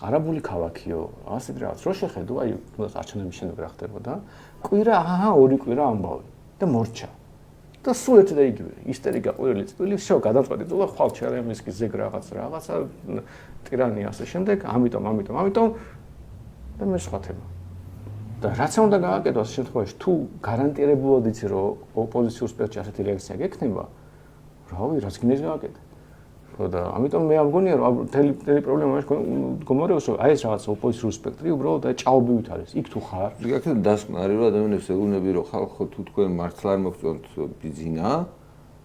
არაბული ქალაქიო, ასეთ რაღაც რო შეხედო, აი თუნდაც არჩევნების შემდეგ რა ხდებოდა. კვირა, ორი კვირა ამბავი და მორჩა. და სულ ერთი და იგივე ისტერიკა ყოველი წელი შევ გადაწყვეტი და ხვალ ჩერემისკი ზეგ რაღაცა ტირანია ასე შემდეგ ამიტომ და მე სხვა თემა და რაც უნდა გააკეთოს შემთხვევაში თუ გარანტირებულად იცი რომ ოპოზიციურ სპექტრში ასეთი რეაქცია გექნება რავი რაც გინდეს გააკეთე ხო და ამიტომ მე ამგონია რომ თელი პრობლემა არის გომორეოს რომ აი ეს რაღაც ოპოზიციურ სპექტრი უბრალოდ აი ჭაობივით არის იქ თუ ხარ აქედან დასკვნა არის რომ ადამიანებს ეგუნები რომ ხალხო თუ თქვენ მართლა არ მოგწონთ ბიზინა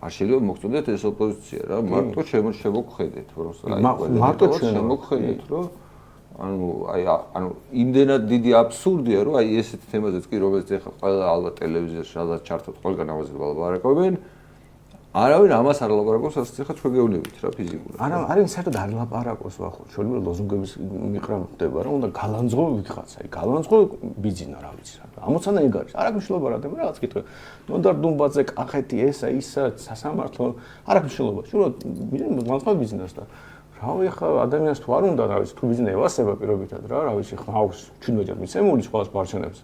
არ შეიძლება მოგწონდეთ ეს ოპოზიცია რა მარტო შემოგხედეთ რომ მარტო შემოგხედეთ რომ ანუ იმდენად დიდი აბსურდია რომ აი ესეთ თემაზეც კი რომელიც ეხლა ყველა ალბათ ტელევიზიაში სადაც ჩართოთ ყველგან ამაზე ლაპარაკობენ არავინ ამას არ ლაპარაკობს, ასე ხა ჩვენ გეუბნებით რა ფიზიკურად. არავინ საერთოდ არ ლაპარაკობს ვახო. შეიძლება ლოზუნგების მიყრა ხდება რა, უნდა გალანძღო ვიღაცა. გალანძღო ბიძინა რა ვიცი რა. ამოცანა ეგ არის. არა მნიშვნელობა რა დემ რაღაც კითხვა. ნონდარ დუმბაძე, კახეთი, ესა, ისა, სასამართლო, არა მნიშვნელობა. შეიძლება განწყობ ბიზნესს და რავი ხა ადამიანს თუ არ უნდა რა ვიცი, თუ ბიზნესი ევასება პირობითად რა ვიცი, ხავს ჩინოჯერ მიცემული სხვა სპარჩენებს.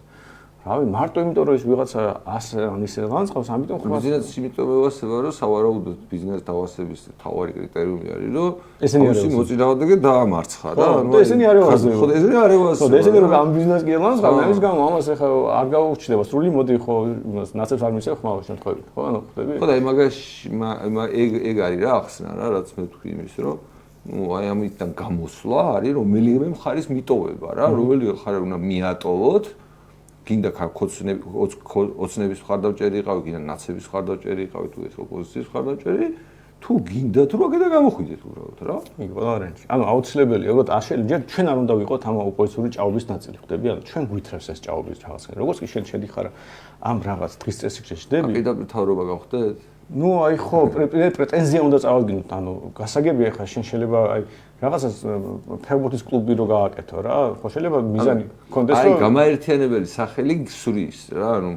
რავი, მარტო იმიტომ რომ ის ვიღაცა ისე განწყობს, ამიტომ ხარ ბიზნესს იმიტომ ევასება, რომ სავარაუდოდ ბიზნეს დავასების თავარი კრიტერიუმი არის, რომ ესენი არის მოწინააღმდეგე დაამარცხა რა. ანუ ესენი არ ევასება. ხო, ესენი არ ევასება. ხო, ესენი რომ ამ ბიზნესს გელანძღავ, ამის გამო ამას ახლა არ გაუჩნდება სრული მოდი ხო იმას ნაცებს არ მისცემ ხმაურ შემთხვევით. ხო, ანუ ხვდები? ხო და აი მაგაში ეგ არის რა ახსნა რა, რაც მე თქვი იმის რომ აი ამიტომ გამოსვლა არის რომელიმე მხარის მიტოვება რა, რომელი ხარ უნდა მიატოვოთ გინდა ოცნების მხარდაჭერი იყავი, გინდა ნაცების მხარდაჭერი იყავი, თუ ეს ოპოზიციის მხარდაჭერი, თუ გინდა თუ რა კიდე გამოხვიდეთ უბრალოდ რა. იქ ყველა რენჯი. ანუ აუცილებელია, როგორც ჯერ ჩვენ არ უნდა ვიყოთ ამ ოპოზიციური ჭაობის ნაწილი, ხვდები? ანუ ჩვენ გვითრევს ეს ჭაობის რაღაცა. როგორც კი შენ შედიხარ ამ რაღაც დღის წესრიგში შედები. პირდაპირ თავრობა გავხდეთ? ნუ აი ხო, პრეტენზია უნდა წავადგინოთ, ანუ გასაგებია ხა შენ შეიძლება აი რაღაცას ფეხბურთის კლუბი რო გააკეთო რა, ხო შეიძლება მიზანი გქონდეს რომ აი გამაერთიანებელი სახელი გსვრის რა, ანუ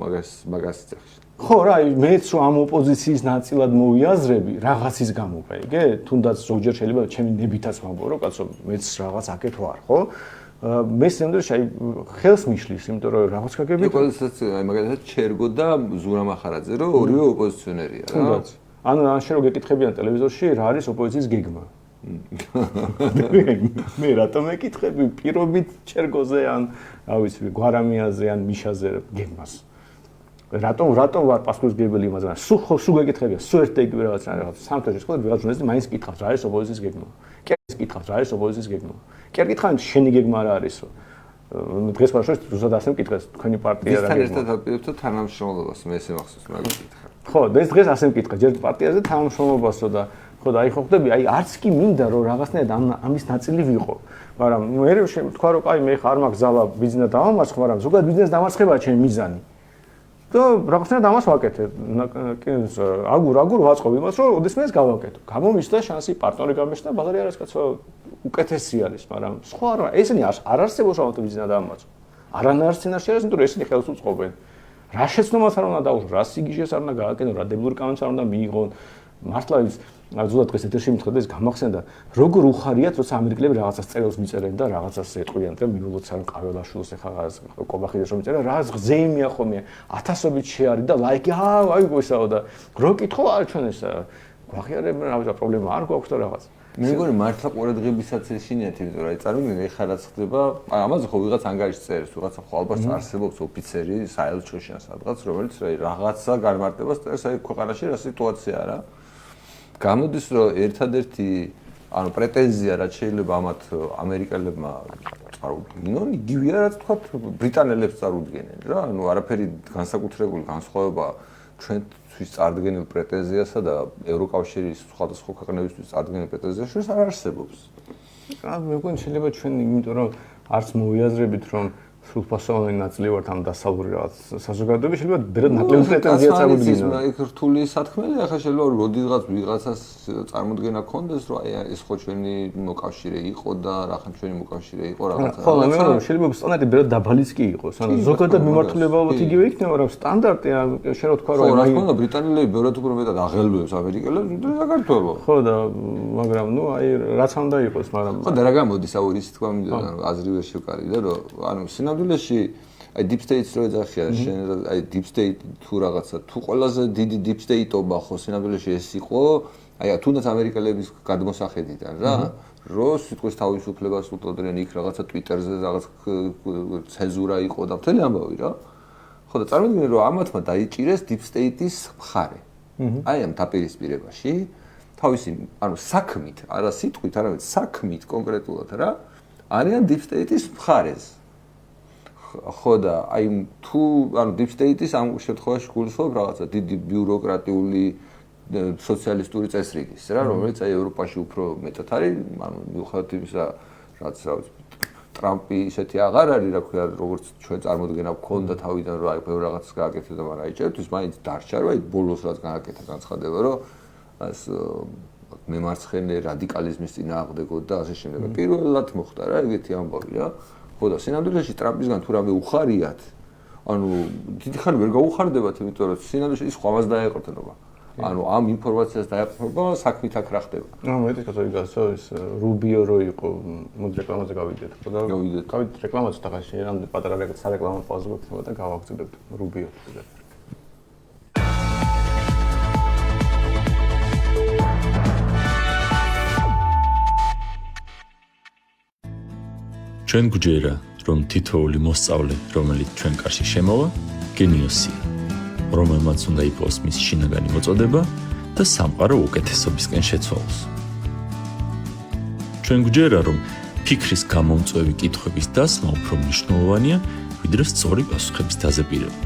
მაგას წეხში. ხო რა, აი მეც რომ ამ ოპოზიციის ნაწილად მოვიაზრები რაღაცის გამო, გაიგე? თუნდაც ზოგჯერ შეიძლება ჩემი ნებითაც ვამბო რომ კაცო მეც რაღაც აკეთ ვარ, ხო? მე სამდროში აი ხელს მიშლის, იმიტომ რომ რაღაც გაგები ყოველთვის აი მაგალითად ჩერგო და ზურა მახარაძე რომ ორივე ოპოზიციონერია რა. თუნდაც. ანუ შენ რო გეკითხებიან ტელევიზორში რა არის ოპოზიციის გეგმა? მე რატომ ეკითხები პირობით ჩერგოზე ან რა ვიცი გვარამიაზე ან მიშაზე გეგმას? რატომ ვარ პასუხისმგებელი იმაზე? სულ გეკითხებია, სულ ერთ-ერთი რაღაც სამთაში ხო ვიღაც ჟურნალისტი მაინც კითხავს რა არის ოპოზიციის გეგმა? კი ის კითხავს რა არის ოპოზიციის გეგმა? კი არ კითხავენ შენი გეგმა რა არის? დღეს ვაშორს ზუსტად ასე მკითხეს თქვენი პარტია რა გეგმა? ისთან ერთად აპირებთ თანამშრომლობას, მე ესე მახსოვს მაგას კითხავ. ხო, დღეს ასე მკითხა, ჯერ პარტიაზე თანამშრომლობასო და ხო და აი ხო ხდები, აი არც კი მინდა რომ რაღაცნაირად ამის ნაწილი ვიყო. მაგრამ მე თქვა რომ აი მე ხარ მაქვს ძალა ბიზნესს დავამარცხო, მაგრამ ზოგადად ბიზნესს დამარცხებაა ჩემი მიზანი. და რაღაცნაირად ამას ვაკეთებ. აგურ ვაწყობ იმას, რომ ოდესმეს გავაკეთო. გამომისდა შანსი პარტნიორი გამეშთა, ბაზარი არის კაცო უკეთესი არის, მაგრამ სხვა რა, ესენი არ არსებობს რომ ბიზნესს დავამარცხო. არანაირ სცენარში არის, იმიტომ რომ ესენი ხელს უწყობენ. რა შეცდომას არ უნდა დაუშვო, რა სიგიჟეს არ უნდა გააკეთო, რა დებლური კანონს არ უნდა მიიღონ. მართლა ის ზუსტად დღეს ეთერში მითხრა და ის გამახსენდა, როგორ უხარიათ, როცა ამერიკელები რაღაცას წერილს მიწერენ და რაღაცას ეტყვიან და მიულოთ სამ ყაველაშვილს ახლა კობახიძეს რომ მიწერა, რა ზეიმია ხოლმე, ათასობით შეარი და ლაიკი, აი გოსაო და რო კითხო არ ჩვენ ეს გვახიარებენ, რა ვიცი, პრობლემა არ გვაქვს და რაღაც. მე მგონი მართლა ყურადღებისაც ეშინიათ, იმიტომ რომ აი წარმოგიდგენ ეხლა რაც ხდება, აი ამაზე ხო ვიღაც ანგარიშს წერს, ვიღაცა ხო ალბათ არსებობს ოფიცერი საელჩოში ან სადღაც, რომელიც რაღაცა განმარტებას წერს აი ქვეყანაში რა სიტუაციაა რა. გამოდის რომ ერთადერთი ანუ პრეტენზია რაც შეიძლება ამათ ამერიკელებმა წარუდგინონ, იგივეა რაც თქვათ ბრიტანელებს წარუდგენენ რა, ანუ არაფერი განსაკუთრებული განსხვავება ჩვენთვის წარდგენილ პრეტენზიასა და ევროკავშირის სხვადასხვა ქვეყნებისთვის წარდგენილ პრეტენზიას შორის არ არსებობს. მე მგონი შეიძლება ჩვენ იმიტომ რომ არც მოვიაზრებით რომ სრულფასოვანი ნაწილი ვართ ამ დასავლური რაღაც საზოგადოების შეიძლება ბევრად ნაკლები პრეტენზია წარმოდგინონ. აი რთული სათქმელია, ახლა შეიძლება რომ როდიღაც ვიღაცას წარმოდგენა ქონდეს, რომ აი ეს ხო ჩვენი მოკავშირე იყო და რახან ჩვენი მოკავშირე იყო რაღაცა. ხო, მე მგონი შეიძლება სტანდარტი ბევრად დაბალიც კი იყოს. ანუ ზოგადად მიმართულება ალბათ იგივე იქნება, მაგრამ სტანდარტი შენ რო თქვა რომ აი რა თქმა უნდა ბრიტანელები ბევრად უფრო მეტად აღელვებს ამერიკელებს, ვიდრე საქართველო. ხო და მაგრამ ნუ აი რაც უნდა იყოს, მაგრამ ხო და რა გამოდის აუ ის თქვა მინდოდა რომ აზრი ვერ შევკარიდა რომ ანუ სინამდვილეში აი deep state-ს რო ეძახია შენ აი deep state თუ რაღაცა თუ ყველაზე დიდი deep state-ობა ხო სინამდვილეში ეს იყო აი თუნდაც ამერიკელების გადმოსახედიდან რა რო სიტყვის თავისუფლებას უტოდნენ იქ რაღაცა Twitter-ზე რაღაც ცენზურა იყო და მთელი ამბავი რა ხო და წარმოგიდგენთ რომ ამათმა დაიჭირეს deep state-ის მხარე აი ამ დაპირისპირებაში თავისი ანუ საქმით არა სიტყვით არამედ საქმით კონკრეტულად რა არიან deep state-ის მხარეს ხო და აი თუ ანუ deep state-ის ამ შემთხვევაში გულისხმობ რაღაცა დიდი ბიუროკრატიული სოციალისტური წესრიგის რა რომელიც აი ევროპაში უფრო მეტად არის ანუ მიუხედავად იმისა რაც რა ვიცი ტრამპი ისეთი აღარ არის რა ქვია როგორც ჩვენ წარმოდგენა გვქონდა თავიდან რომ აი ბევრ რაღაცას გააკეთა და მაგრამ აი ჭერთვის მაინც დარჩა რომ აი ბოლოს რაც გააკეთა განცხადება რომ ეს მემარცხენე რადიკალიზმის წინააღმდეგო და ასე შემდეგ. პირველად მოხდა რა ეგეთი ამბავი რა. ხო და სინამდვილეში ტრამპისგან თუ რამე უხარიათ, ანუ დიდი ხანი ვერ გაუხარდებათ, იმიტომ რომ სინამდვილეში ის ხვამას დაეყრდნობა. ანუ ამ ინფორმაციას დაეყრდნობა, საქმით აქ რა ხდება. მეტი კათოლიკოსო ის რუბიო რო იყო, მოდი რეკლამაზე გავიდეთ. ხო და გავიდეთ რეკლამაზე და ხაში რამდენი პატარა სარეკლამო პაუზა გვექნება და გავაგრძელებთ რუბიო. ჩვენ გვჯერა, რომ თითოეული მოსწავლე, რომელიც ჩვენ კარში შემოვა, გენიოსია, რომელმაც უნდა იყოს მის შინაგანი მოწოდება და სამყარო უკეთესობისკენ შეცვალოს. ჩვენ გვჯერა, რომ ფიქრის გამომწვევი კითხვების დასმა უფრო მნიშვნელოვანია, ვიდრე სწორი პასუხების დაზეპირება.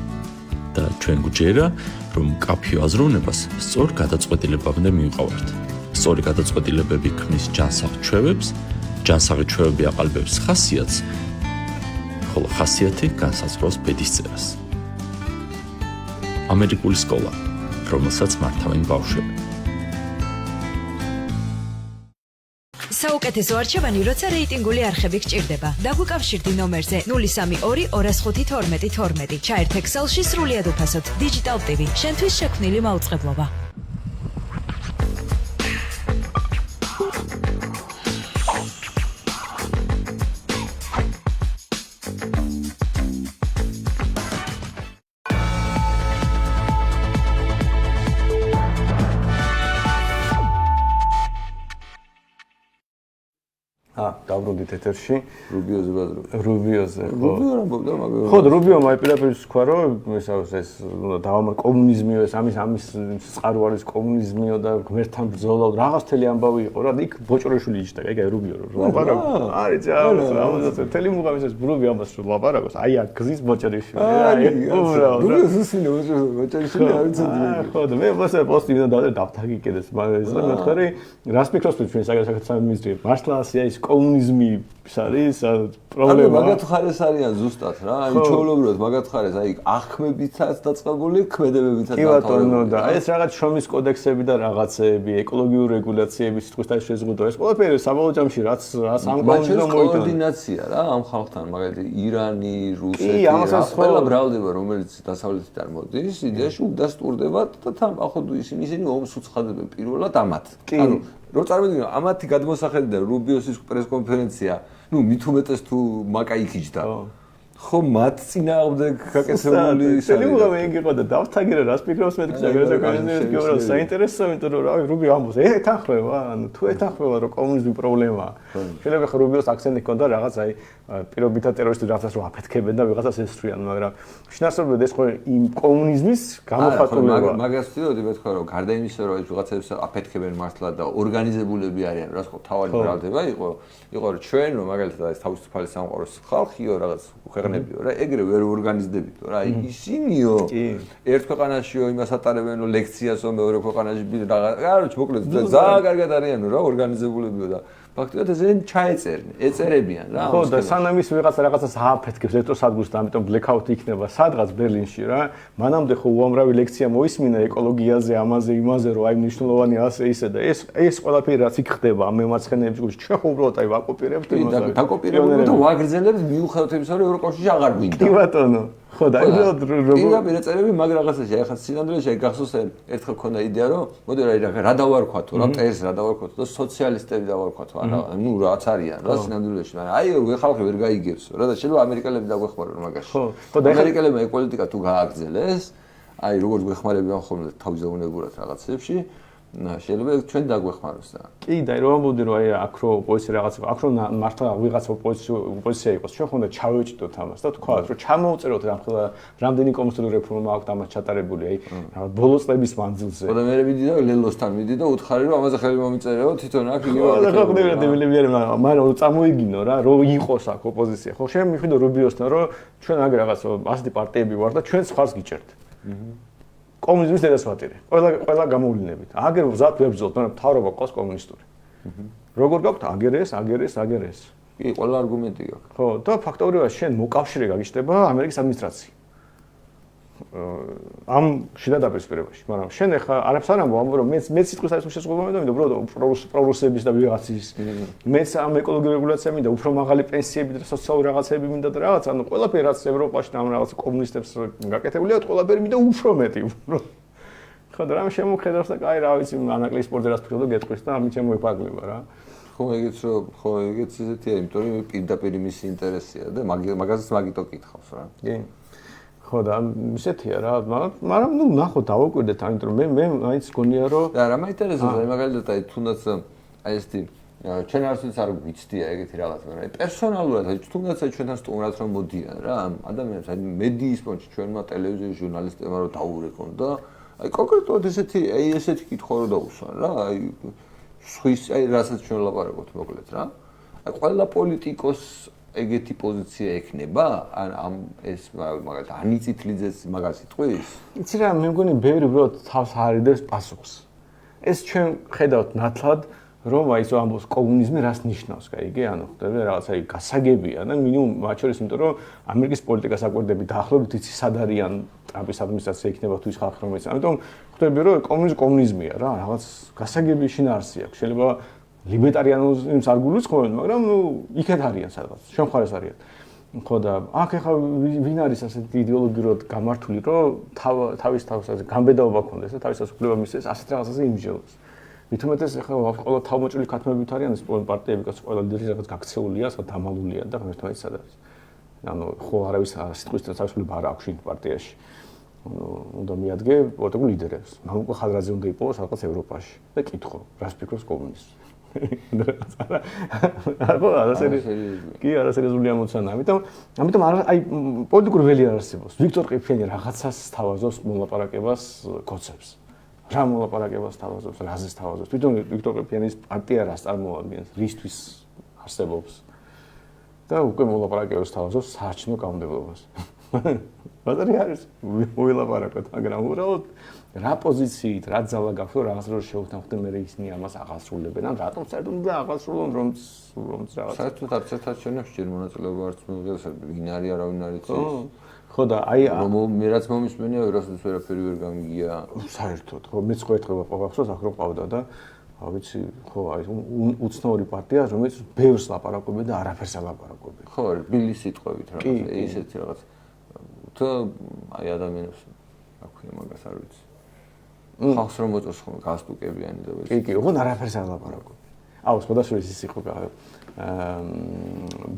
და ჩვენ გვჯერა, რომ მკაფიო აზროვნებას სწორ გადაწყვეტილებამდე მივყავართ. სწორი გადაწყვეტილებები ქმნის ჯანსაღ ჩვევებს, ჯანსაღი ჩვევები აყალბებს ხასიათს, ხოლო ხასიათი განსაზღვრავს ბედისწერას. ამერიკული სკოლა, რომელსაც მართავენ ბავშვები. საუკეთესო არჩევანი, როცა რეიტინგული არხები გჭირდება. დაგვიკავშირდი ნომერზე 032 205 12 12. ჩაერთ Excel-ში სრულიად უფასოდ. Digital TV, შენთვის შექმნილი მაუწყებლობა. დავბრუნდით ეთერში. რუბიოზე ბაზრობ. რუბიოზე. რუბიო რამბობდა, მაგრამ ხო, რუბიო მაიპირაპირ თქვა, რომ ეს უნდა დავამარ კომუნიზმიო, ეს ამის წყარო არის კომუნიზმიო და ღმერთთან ბრძოლა, რაღაც თელი ამბავი იყო რა, იქ ბოჭორიშვილი იჭდა, ეგ რუბიო რო ლაპარაკო. არის ამაზე თელი მუღამის ეს რუბიო ამას რო ლაპარაკოს, აი აქ გზის ბოჭორიშვილი რა. რუბიო ზუსტი ბოჭორიშვილი არის ძლიერი. ხო, და მე მოსე პოსტი და დავთაგი კიდეს, მაგრამ ეს მეთხარი რას ფიქრობთ ჩვენ საკუთარ მინისტრია, მართლა ასეა ის კომუნიზმი არის პრობლემა. მაგათ ხარეს არიან ზუსტად რა, აი ჩვეულებრივად მაგათ ხარეს, აი ახმებითაც დაწყებული, ქმედებებითაც დაწყებული. კი ბატონო და ეს რაღაც შრომის კოდექსები და რაღაცეები, ეკოლოგიური რეგულაციები, სიტყვისთან შეზღუდვა, ეს ყველაფერი საბოლოო ჯამში რაც ამ კომუნიზმმა მოიტანა. კოორდინაცია რა ამ ხალხთან, მაგალითად ირანი, რუსეთი, ყველა ბრალდება, რომელიც დასავლეთიდან მოდის, იდეაში უდასტურდებათ და თან ახოდ ისინი ომს უცხადებენ პირველად ამათ. ანუ რო წარმოვიდგინო, ამათი გადმოსახედიდან რუბიოსის პრესკონფერენცია, ნუ მით უმეტეს თუ მაკა იქიჯდა. ხო, მათ წინააღმდეგ გაკეთებული ისე მოგავე იგი ყო და დავთაგირე რას ფიქრობს მე თქვა განსაკუთრებით საინტერესო, იმიტომ რომ რავი რუბიო ამბობს, ეთანხმება, ანუ თუ ეთანხმება რომ კომუნიზმი პრობლემაა. შეიძლება ხო რუბიოს აქცენტი ჰქონდა რაღაც აი პირობითად ტერორისტულ რაღაცას რომ აფეთქებენ და ვიღაცას ესწრიან, მაგრამ შინაარსობრივად ეს ხო იმ კომუნიზმის გამოხატულებაა. მაგას ვთქვი, მე თქვა რომ გარდა იმისა რომ ეს ვიღაცებს აფეთქებენ მართლა და ორგანიზებულები არიან, რას ხო თავარი ბრალდება იყო რომ ჩვენ რომ მაგალითად ეს თავისუფალი სამყაროს ხალხიო რაღაც ქვეყნებიო რა, ეგრე ვერ ორგანიზდებითო რა, ისინიო ერთ ქვეყანაშიო იმას ატარებენო ლექციასო, მეორე ქვეყანაში რაღაც, მოკლედ ძალიან კარგად არიანო რა, ორგანიზებულებიო და ფაქტობრივად ესენ ჩაეწერნენ, ეწერებიან რა. ხო და სანამ ის რაღაცას ააფეთქებს ელექტროსადგურს და ამიტომ ბლეკაუთი იქნება სადღაც ბერლინში რა. მანამდე ხო უამრავი ლექცია მოისმინა ეკოლოგიაზე, ამაზე, იმაზე, რომ აი მნიშვნელოვანი ასე ისე და ეს ყველაფერი რაც იქ ხდება ამ მემარცხენეების გულში, ჩვენ ხო უბრალოდ აი ვაკოპირებთ იმას. დაკოპირებთ და ვაგრძელებთ მიუხედავად იმისა, რომ ევროკავშირში აღარ გვინდა. კი ბატონო. ხო და უბრალოდ პირდაპირ ეწერები მაგ რაღაცაში, აი ხა სინამდვილეში აი გახსოვს ერთხელ ქონდა იდეა, რომ მოდი რა დავარქვათო, რა ტერს რა დავარქვათო და სოციალისტები დავარქვათო. ნუ რაც არიან რა სინამდვილეში, მაგრამ აი ხალხი ვერ გაიგებსო რა და შეიძლება ამერიკელები დაგვეხმარონ მაგაში. ხო და ამერიკელებმა ეგ პოლიტიკა თუ გააგრძელეს, აი როგორც გვეხმარებიან ხოლმე თავისეუნებურად რაღაცებში, შეიძლება ჩვენ დაგვეხმაროს და. კი და რომ ამბობდი რომ აი აქ რო ოპოზიცია რაღაც აქ რო მართლა ვიღაც ოპოზიცია იყოს, ჩვენ ხონდა ჩავეჭდოთ ამას და თქვათ რომ ჩამოვწეროთ რამხელა რამდენი კონსტიტუციური რეფორმა აქვს ამას ჩატარებული, აი ბოლო წლების მანძილზე. ხო და მე მიდი და ლელოსთან მიდი და უთხარი რომ ამაზე ხელი მომიწერეო თვითონ აქ იგივე. ხო და ხოხნებია დემილები მაგრამ წამოიგინო რა, რომ იყოს აქ ოპოზიცია. ხო შენ მივხვიდო რუბიოსთან რომ ჩვენ აგ რაღაც ასეთი პარტიები ვარ და ჩვენ სხვას გიჭერთ. კომუნიზმის დედასვატირი. ყველა გამოვლინებით. აგერ მზად ვებრძოლთ, მაგრამ მთავრობა ყავს კომუნისტური. როგორ გაქვთ აგერეს. კი, ყველა არგუმენტი გაქვს. ხო, და ფაქტობრივად შენ მოკავშირე გაგიჩნდება ამერიკის ადმინისტრაცია. ამ შიდა დაპირისპირებაში, მაგრამ შენ ახლა არაფერს არ ამბობ, რომ მეც სიტყვის არის შესაძლებლობა მინდა, უბრალოდ პროგრესების და ვიღაცის მეც ამ ეკოლოგიური რეგულაცია მინდა, უფრო მაღალი პენსიები და სოციალური რაღაცები მინდა და რაღაც, ანუ ყველაფერი რაც ევროპაში და ამ რაღაც კომუნისტებს გაკეთებულია, ყველაფერი მინდა უფრო მეტი, უბრალოდ. ხო და რამ შემოხედავს და კაი რა ვიცი, ანაკლის სპორტზე რაც ფიქრობ და გეტყვის და ამით შემოიფარგლება რა. ხო ეგეც ისეთია, იმიტომ რომ პირდაპირ იმის ინტერესია და მაგასაც მაგიტო კითხავს რა. კი. ხო და ისეთია რა, მაგრამ ნუ ნახოთ დავაკვირდეთ, ამიტომ რომ მე მაინც გონია რომ და რა მაინტერესებს, აი მაგალითად აი თუნდაც აი ესეთი ჩვენ არასდროს არ ვიცდია ეგეთი რაღაც, მაგრამ აი პერსონალურად აი თუნდაც აი ჩვენთან სტუმრად რომ მოდიან რა, ადამიანებს აი მედიის ფონდში ჩვენმა ტელევიზიის ჟურნალისტებმა რომ დაურეკონ და აი კონკრეტულად ესეთი კითხვა რომ დაუსვან რა, აი სხვის აი რასაც ჩვენ ვლაპარაკობთ მოკლედ რა. აი ყველა პოლიტიკოს ეგეთი პოზიცია ექნება? ამ ეს მაგალითად ანიციტლიძეს მაგას იტყვის? იცი რა, მე მგონი ბევრი უბრალოდ თავს არიდებს პასუხს. ეს ჩვენ ხედავთ ნათლად, რომ აი ეს ამბობს კომუნიზმი რას ნიშნავს, კაი, ანუ ხდება რაღაცა აი გასაგებია და მინიმუმ მათ შორის, იმიტომ რომ ამერიკის პოლიტიკას აკვირდები დაახლოებით იცი სად არიან ტრამპის ადმინისტრაცია იქნება თუ ის ხალხი რომელიც. ამიტომ ხდები რომ კომუნიზმია რა, რაღაც გასაგები შინაარსი აქვს. შეიძლება ლიბერტარიანიზმს არ გულისხმობენ, მაგრამ ნუ იქეთ არიან სადღაც, შენ მხარეს არიან. ხო და აქ ახლა ვინ არის ასეთი იდეოლოგიურად გამართული, რომ თავის ასე გამბედაობა ქონდეს და თავისას უფლება მისცეს ასეთ რაღაცაზე იმსჯელოს. მithumetes ახლა ყველა თავმოჭრილი ქათმებით არიან ეს პარტიები, რაც ყველა ლიდერი რაღაც გაქცეულია, სხვა დამალულია და ღმერთმაიც სად არის. ანუ ხო არავის სიტყვის თავისუფლება არ აქვს პარტიაში. ანუ უნდა მიადგე პოლიტიკურ ლიდერებს. მამუკა ხადრაძე უნდა იყოს რაღაც ევროპაში და კითხო, რას ფიქრობს კომუნიზმი. არასერიოზული ამოცანა. ამიტომ აი პოლიტიკური ველი არ არსებობს. ვიქტორ ყიფიანი რაღაცას თავაზობს მოლაპარაკებას გოცებს. რა მოლაპარაკებას თავაზობს, რაზეც თავაზობს. თვითონ ვიქტორ ყიფიანის პარტია რას წარმოადგენს, რისთვის არსებობს. და უკვე მოლაპარაკებას თავაზობს საარჩევნო კანონმდებლობას. ბაზარი არის მოილაპარაკოთ, მაგრამ უბრალოდ რა პოზიციით, რა ძალა გაქვს, რომ რაღაც რო შევთანხმდე მე ისინი ამას აღასრულებენ, ან რატომ საერთოდ უნდა აღასრულონ, რომც რაღაც. საერთოდ არც ერთ არჩევნებში ჯერ მონაწილეობა არც მიიღეს, ვინ არის, არავინ არ იცის. ხო და აი მე რაც მომისმენია, ვერასდროს ვერაფერი ვერ გამიგია. საერთოდ, ხო, მეც ხო ერთხელ ვაყავსო, აქ რო ყავდა და ვიცი, ხო, აი უცნაური პარტია, რომელიც ბევრს ლაპარაკობენ და არაფერს ალაპარაკობენ. ხო, ბილი სიტყვებით რაღაც, ისეთი რაღაც. თუ აი ადამიანებს აქვია მაგას არ ვიცი. ხალხს რომ მოწოს ხოლმე გასტუკებიანი და ეს. კი, ოღონდ არაფერს არ ლაპარაკობენ. აუ, სხვადასხვა ის იყო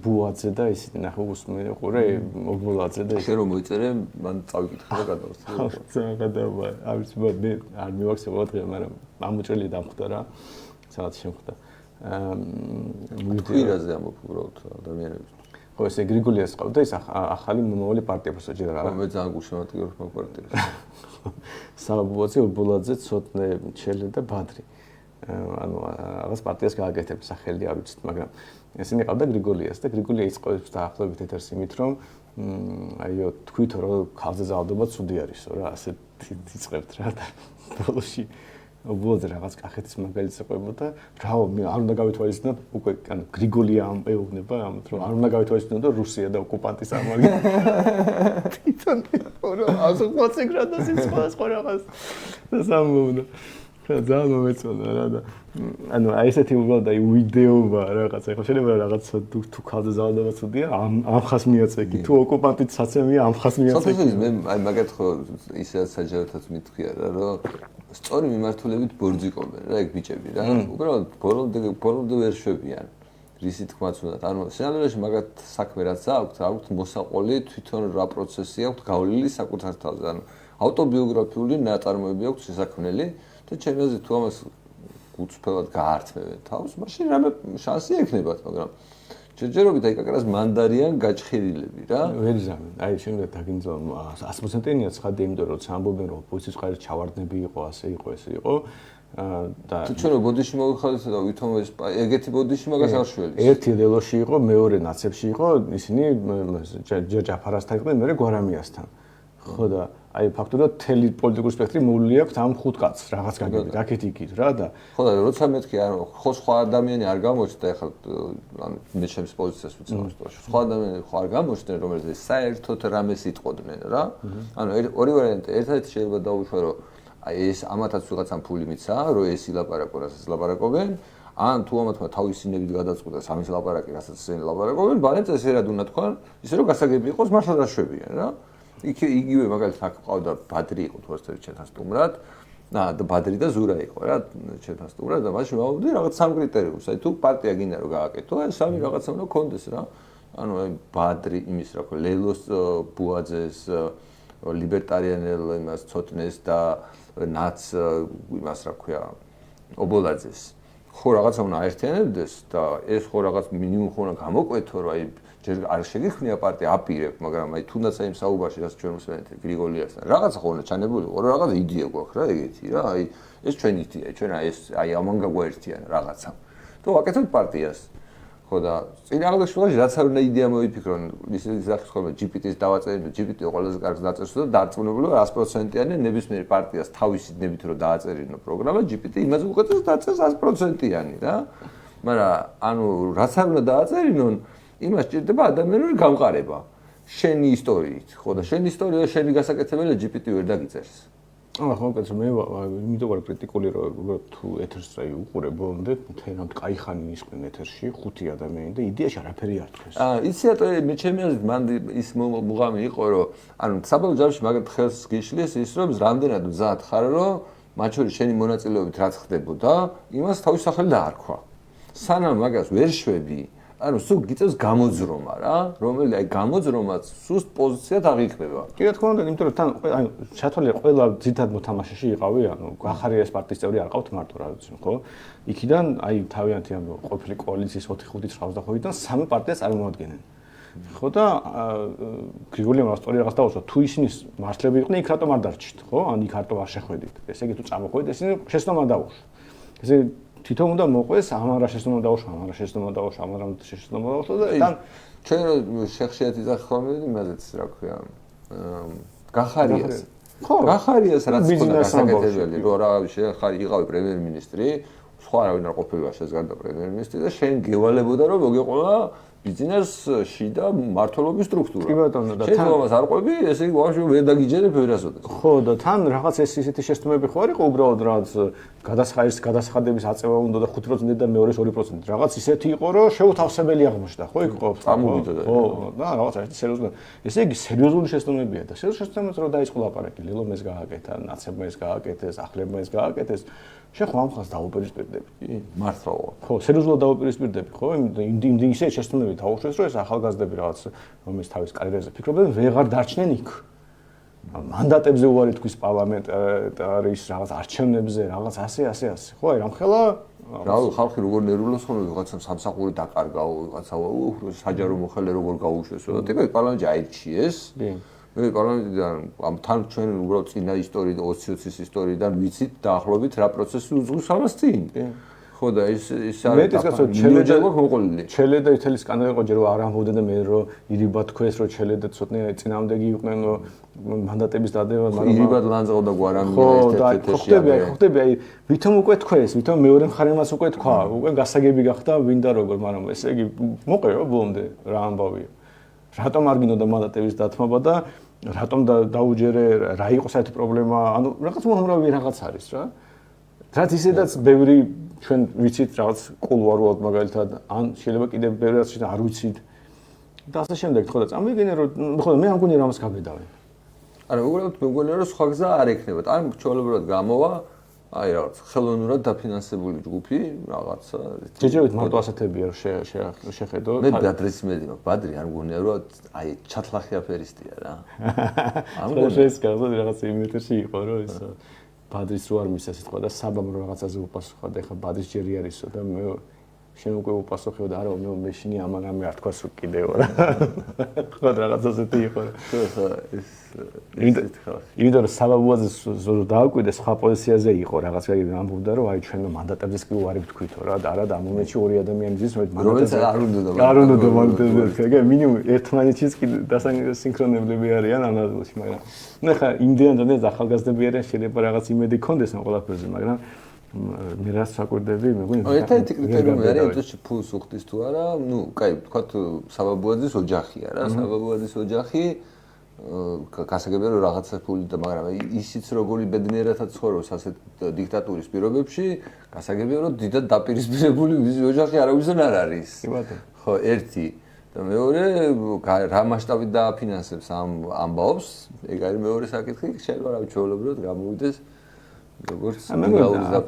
ბუაძე და ისეთი ნახე უსმენე ყურე მოგბულაძე და შენ რომ მოიწერე, მან წავიკითხე და გადავასწრე. გადავა, არის მე არ მივახსენე დღე, მაგრამ ამოჭრილი დამხვდა რა. სადაც შემხვდა. მუდირაზე ამბობ უბრალოდ ადამიანებს. ხო, ესე გრიგოლიას ყავდა ის ახალი მომავალი პარტია პროფესორი რა. მე ძალიან გულშემატკივრობ მაგ პარტიას. საბუაძე, უბულაძე, ცოტნე, ჩელე და ბადრი. ანუ რაღაც პარტიას გააკეთებს სახელი არ ვიცით, მაგრამ ესენი ყავდა გრიგოლიას და გრიგოლია იწყებს დაახლოებით ეთერს იმით, რომ აიო თქვით რომ ხალხზე ძალადობა ცუდი არისო რა, ასე იწყებთ რა და ბოლოში უბულაძე რაღაც კახეთის მაგალითს ეყვებოდა, რაო მე არ უნდა გავითვალისწინოთ უკვე ანუ გრიგოლია ამეუბნება ამით რომ არ უნდა გავითვალისწინოთ რომ რუსია და ოკუპანტის ამაგი. თვითონ რა ასე მოწეგრა და სხვა რაღაც და სამმოვნა. ძალიან მომეწონა რა და ანუ აი ესეთი უბრალოდ აი ვიდეოა რაღაცა ხო შეიძლება რაღაც თუ ხალხზე ძალადობა ცუდია ამ ხას მიაწეგი თუ ოკუპანტით საცემია ამ ხას მიაწეგი მე აი მაგათ ხო ისედაც საჯაროთაც მithქვია რა რომ სწორი მიმართულებით ბორძიკობენ რა ეგ ბიჭები რა უბრალოდ ბოლომდე ვერ შვებიან რისი თქმაც უნდა ანუ სინამდვილეში მაგათ საქმე რაც აქვს მოსაყოლი თვითონ რა პროცესი აქვს გავლილი საკუთარ თავზე ანუ ავტობიოგრაფიული ნაწარმოები აქვს შესაქმნელი და ჩემზე თუ ამას უცფელად გაართმევენ თავს, მაშინ რამე შანსი ექნებათ, მაგრამ ჯერჯერობით აი კაკრას მანდარიან გაჭხირილები რა. ვერ იზამენ. აი შემდეგ დაგინძო 100%-იანი ცხადია, იმიტომ რომ ამბობენ რომ ოპოზიციის მხარეს ჩავარდნები იყო, ასე იყო, ესე იყო. და თუ ჩვენ ბოდიში მოვიხადეთ და ვითომ ეს ეგეთი ბოდიში მაგას არ შველის. ერთი დელოში იყო, მეორე ნაცებში იყო, ისინი ჯერ ჯაფარასთან იყვნენ, მეორე გვარამიასთან. ხო და აი ფაქტურად თელი პოლიტიკური სპექტრი მოვლილი აქვს ამ 5 კაცს რაღაც გაგებით, აქეთ იქით რა და ხო და როცა მეთქი არ ხო სხვა ადამიანი არ გამოჩნდა ეხლა ანუ მე ჩემს პოზიციას ვცნობ სხვა ადამიანები ხო არ გამოჩნდნენ რომელიც საერთოდ რამეს იტყოდნენ რა ანუ ორი ვარიანტი ერთადერთი შეიძლება დაუშვა რომ აი ეს ამათაც ვიღაცამ ფული მიცა რომ ეს ილაპარაკო რასაც ლაპარაკობენ ან თუ ამათმა თავისინებით გადაწყვიტეს ამის ლაპარაკი რასაც ისინი ლაპარაკობენ ბანეც ესერად უნდა თქვან ისე რომ გასაგები იყოს მართლა დაშვებიან რა იგივე მაგალითად აქ ყავდა ბადრი იყო თუ ასე ჩემთან სტუმრად და ბადრი და ზურა იყო რა ჩემთან სტუმრად და მაშინ ვავდი რაღაც სამ კრიტერიუმს აი თუ პარტია გინდა რომ გააკეთო აი სამი რაღაცა უნდა კონდეს რა ანუ აი ბადრი იმის რა ქვია ლელოს ბუაძეს ლიბერტარიანელ იმას ცოტნეს და ნაც იმას რა ქვია ობოლაძეს ხო რაღაცა უნდა აერთიანებდეს და ეს ხო რაღაც მინიმუმ ხო უნდა გამოკვეთო რომ აი ჯერ არ შეგიქმნია პარტია აპირებ, მაგრამ აი თუნდაც აი საუბარში რაც ჩვენ ვსვენეთ გრიგოლიასთან, რაღაცა ხო უნდა ჩანებული ყო, რაღაცა იდეა გვაქვს რა ეგეთი რა, აი ეს ჩვენი იდეა, ჩვენ ეს აი ამან გაგვაერთიან რაღაცა. თუ ვაკეთებთ პარტიას. ხო და წინააღმდეგ შემთხვევაში რაც არ უნდა იდეა მოიფიქრონ, ისე ზახის ხოლმე GPT-ს დავაწერეთ, GPT ყველაზე კარგს დაწერს და დარწმუნებული 100%-იანი ნებისმიერ პარტიას თავისი ნებით რომ დააწერინო პროგრამა, GPT იმას უყურებს დაწერს 100%-იანი რა. მაგრამ ანუ რაც არ უნდა დააწერინონ იმას ჭირდება ადამიანური გამყარება შენი ისტორიით ხო და შენი ისტორია შენი გასაკეთებელი GPT ვერ დაგიწერს ხო კაცო მე იმიტომ ვარ კრიტიკული რომ უბრალოდ თუ ეთერს აი უყურე ბოლომდე თერამ კაიხანი ისყვენ ეთერში 5 ადამიანი და იდეაში არაფერი არ თქვეს იცი რატო მე ჩემი აზრით მან ის მუღამი იყო რომ ანუ საბოლოო ჯამში მაგათ ხელს გიშლის ის რომ რამდენად მზად ხარ რომ მათ შორის შენი მონაწილეობით რაც ხდებოდა იმას თავის სახელი დაარქვა სანამ მაგას ვერ შვები ანუ სულ გიწევს გამოძრომა რა, რომელიც აი გამოძრომაც სუსტ პოზიციად აღიქმება. კი რა თქმა უნდა, იმიტომ რომ თან აი ჩათვალე ყველა ძირითად მოთამაშეში იყავი, ანუ გახარიას პარტიის წევრი არ ყავთ მარტო რა ვიცი, ხო? იქიდან აი თავიანთი ანუ ყოფილი კოალიციის 4-5-9-5-დან სამი პარტია წარმოადგენენ. ხო და გრიგოლიამ რასტორი რაღაც დაუსვა, თუ ისინი მართლები იყვნენ, იქ რატომ არ დარჩით, ხო? ან იქ რატომ არ შეხვედით? ესე იგი თუ წამოხვედით, ისინი შეცდომა დაუშვა. ესე თვითონ უნდა მოყვეს, ამან რა შეცდომა დაუშვა, ამან რა შეცდომა დაუშვა, ამან რა შეცდომა დაუშვა და თან ჩვენ შეხშიათ იძახი ხოლმე იმაზეც რა ქვია. გახარიას. ხო, გახარიას რაც ხოდა გასაკეთებელი, რომ რა შეხარი იყავი პრემიერ-მინისტრი, სხვა არავინ არ ყოფილა შეზღარდა პრემიერ-მინისტრი და შენ გევალებოდა რომ მოგეყოლა ბიზნესში და მართლობის სტრუქტურა. კი ბატონო და თან ამას არ ყვები, ესე იგი ვაფშე ვერ დაგიჯერებ ვერასოდეს. ხო და თან რაღაც ისეთი შეცდომები ხო არ იყო უბრალოდ რაღაც გადასახადების აწევა უნდა და 5% და მეორეს 2%. რაღაც ისეთი იყო რომ შეუთავსებელი აღმოჩნდა, ხო იქ ყოფს. ხო და რაღაც ერთი სერიოზული. ესე იგი სერიოზული შეცდომებია და სერიოზული შეცდომებს რო დაიწყო ლაპარაკი, ლილომ ეს გააკეთა, ნაცებმა ეს გააკეთეს, ახლებმა ეს გააკეთეს. შენ ხო ამ ხალხს დაუპირისპირდები, კი? მართლა. ხო, სერიოზულად დაუპირისპირდები, ხო? იმ ისე შეცდომები დაუშვეს, რომ ეს ახალგაზრდები რაღაც რომელიც თავის კარიერაზე ფიქრობენ, ვეღარ დარჩნენ იქ. მანდატებზე უარი თქვის პარლამენტარის რაღაც არჩევნებზე, რაღაც ასე. ხო, აი რამხელა რა ხალხი როგორ ნერვულობს ხოლმე ვიღაცამ სამსახური დაკარგაო, ვიღაცა საჯარო მოხელე როგორ გაუშვეს, და ტიპი პარლამენტში აირჩიეს. კი. მე პარლამენტიდან ამ თან ჩვენ უბრალოდ წინა ისტორია 20-20-ის ისტორიიდან ვიცით დაახლოებით რა პროცესი უძღვის ამას წინ. ხო და ის არის ჩელე და ითელი სკანდალი იყო ჯერ არ ამბობდნენ და მე რომ ირიბა თქვეს რომ ჩელე და ცოტნე წინამდეგი იყვნენ რომ მანდატების დადება მაგრამ ირიბად ლანძღავდა გვარამი ერთ-ერთი ხტები აი ვითომ უკვე თქვეს ვითომ მეორე მხარემაც უკვე თქვა უკვე გასაგები გახდა ვინდა როგორ მაგრამ ესე იგი მოყეო ბოლომდე რა ამბავია რატომ არ გინდოდა მანდატების დათმობა და რატომ დაუჯერე რა იყო საერთო პრობლემა ანუ რაღაც უამრავი რაღაც არის რა რაც ისედაც ბევრი ჩვენ ვიცით რაღაც კულუარულად მაგალითად ან შეიძლება კიდევ ბევრი რაც არ ვიცით და ასე შემდეგ ხო და წამიგინე რომ ხო მე არ მგონია რამას გაბედავენ არა უბრალოდ მეგონია რომ სხვა გზა არ ექნებათ ან ჩვეულებრივად გამოვა აი რაღაც ხელოვნურად დაფინანსებული ჯგუფი რაღაცა ჯერჯერობით მარტო ასეთებია რომ შეხედო მე ბადრის მედი მაქვს ბადრი არ მგონია რომ აი ჩათლახი აფერისტია რა ამ ეს გაზა რაღაც იმეთში იყო რომ ეს ბადრის რო არ მისცა სიტყვა და საბამ რო რაღაცაზე უპასუხა და ეხა ბადრის ჯერი არისო და მე შენ უკვე უპასუხებო და არა მე შენი ამან არ თქვას რომ კიდევ რა. ხო რაღაც ასეთი იყო. ხო ეს იმიტომ რომ საბაბუაძე დააკვირდა სხვა პოზიციაზე იყო რაღაც ამბობდა რომ აი ჩვენ მანდატებზეც კი უარი ვთქვითო რა და არა და ამ მომენტში ორი ადამიანი ძის მანდატებზე არ უნდა მანდატებზე მინიმუმ ერთმანეთშიც კი დასინქრონებლები არიან ანალიზში მაგრამ ნუ ხა იმდენად ახალგაზრდები არიან შეიძლება რაღაც იმედი ქონდეს ამ ყველაფერზე მაგრამ მე რას საკვირდები მეგონი ერთ-ერთი კრიტერიუმი არის ეს ფულს უხდის თუ არა ნუ კაი ვთქვათ საბაბუაძის ოჯახია რა საბაბუაძის ოჯახი გასაგებია რომ რაღაცა ფული და მაგრამ ისიც როგორი ბედნიერათაც ცხოვრობს ასეთ დიქტატურის პირობებში გასაგებია რომ დიდად დაპირისპირებული ვიზი ოჯახი არავისგან არ არის ხო ერთი და მეორე რა მასშტაბით დააფინანსებს ამ ამბავს ეგ არის მეორე საკითხი შეიძლება რა ჩვეულებრივად გამოვიდეს როგორც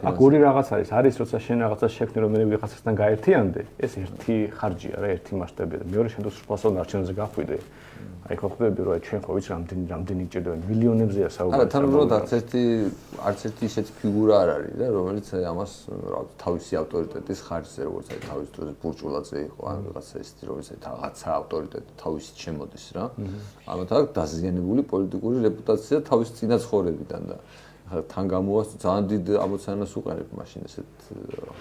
აქ ორი რაღაც არის როცა შენ რაღაცას შექმნი რომ მე ვიღაცასთან გაერთიანდე ეს ერთი ხარჯია რა ერთი მასშტაბია და მეორე შენ თუ სპასალ არჩევნებზე გახვიდე აი ხო ხვდები რომ ჩვენ ხო ვიცი რამდენი ჭირდება მილიონებზეა საუბარი არა თან უბრალოდ არც ერთი ისეთი ფიგურა არ არის რა რომელიც ამას რა თავისი ავტორიტეტის ხარჯზე როგორც აი თავის დროზე ბურჭულაძე იყო ან ვიღაცა ისეთი რომელიც რაღაცა ავტორიტეტი თავისით შემოდის რა ამათ აქვს დაზიანებული პოლიტიკური რეპუტაცია თავის წინა ცხოვრებიდან და თან გამოას ძალიან დიდ ამოცანას უყენებ მაშინ ესეთ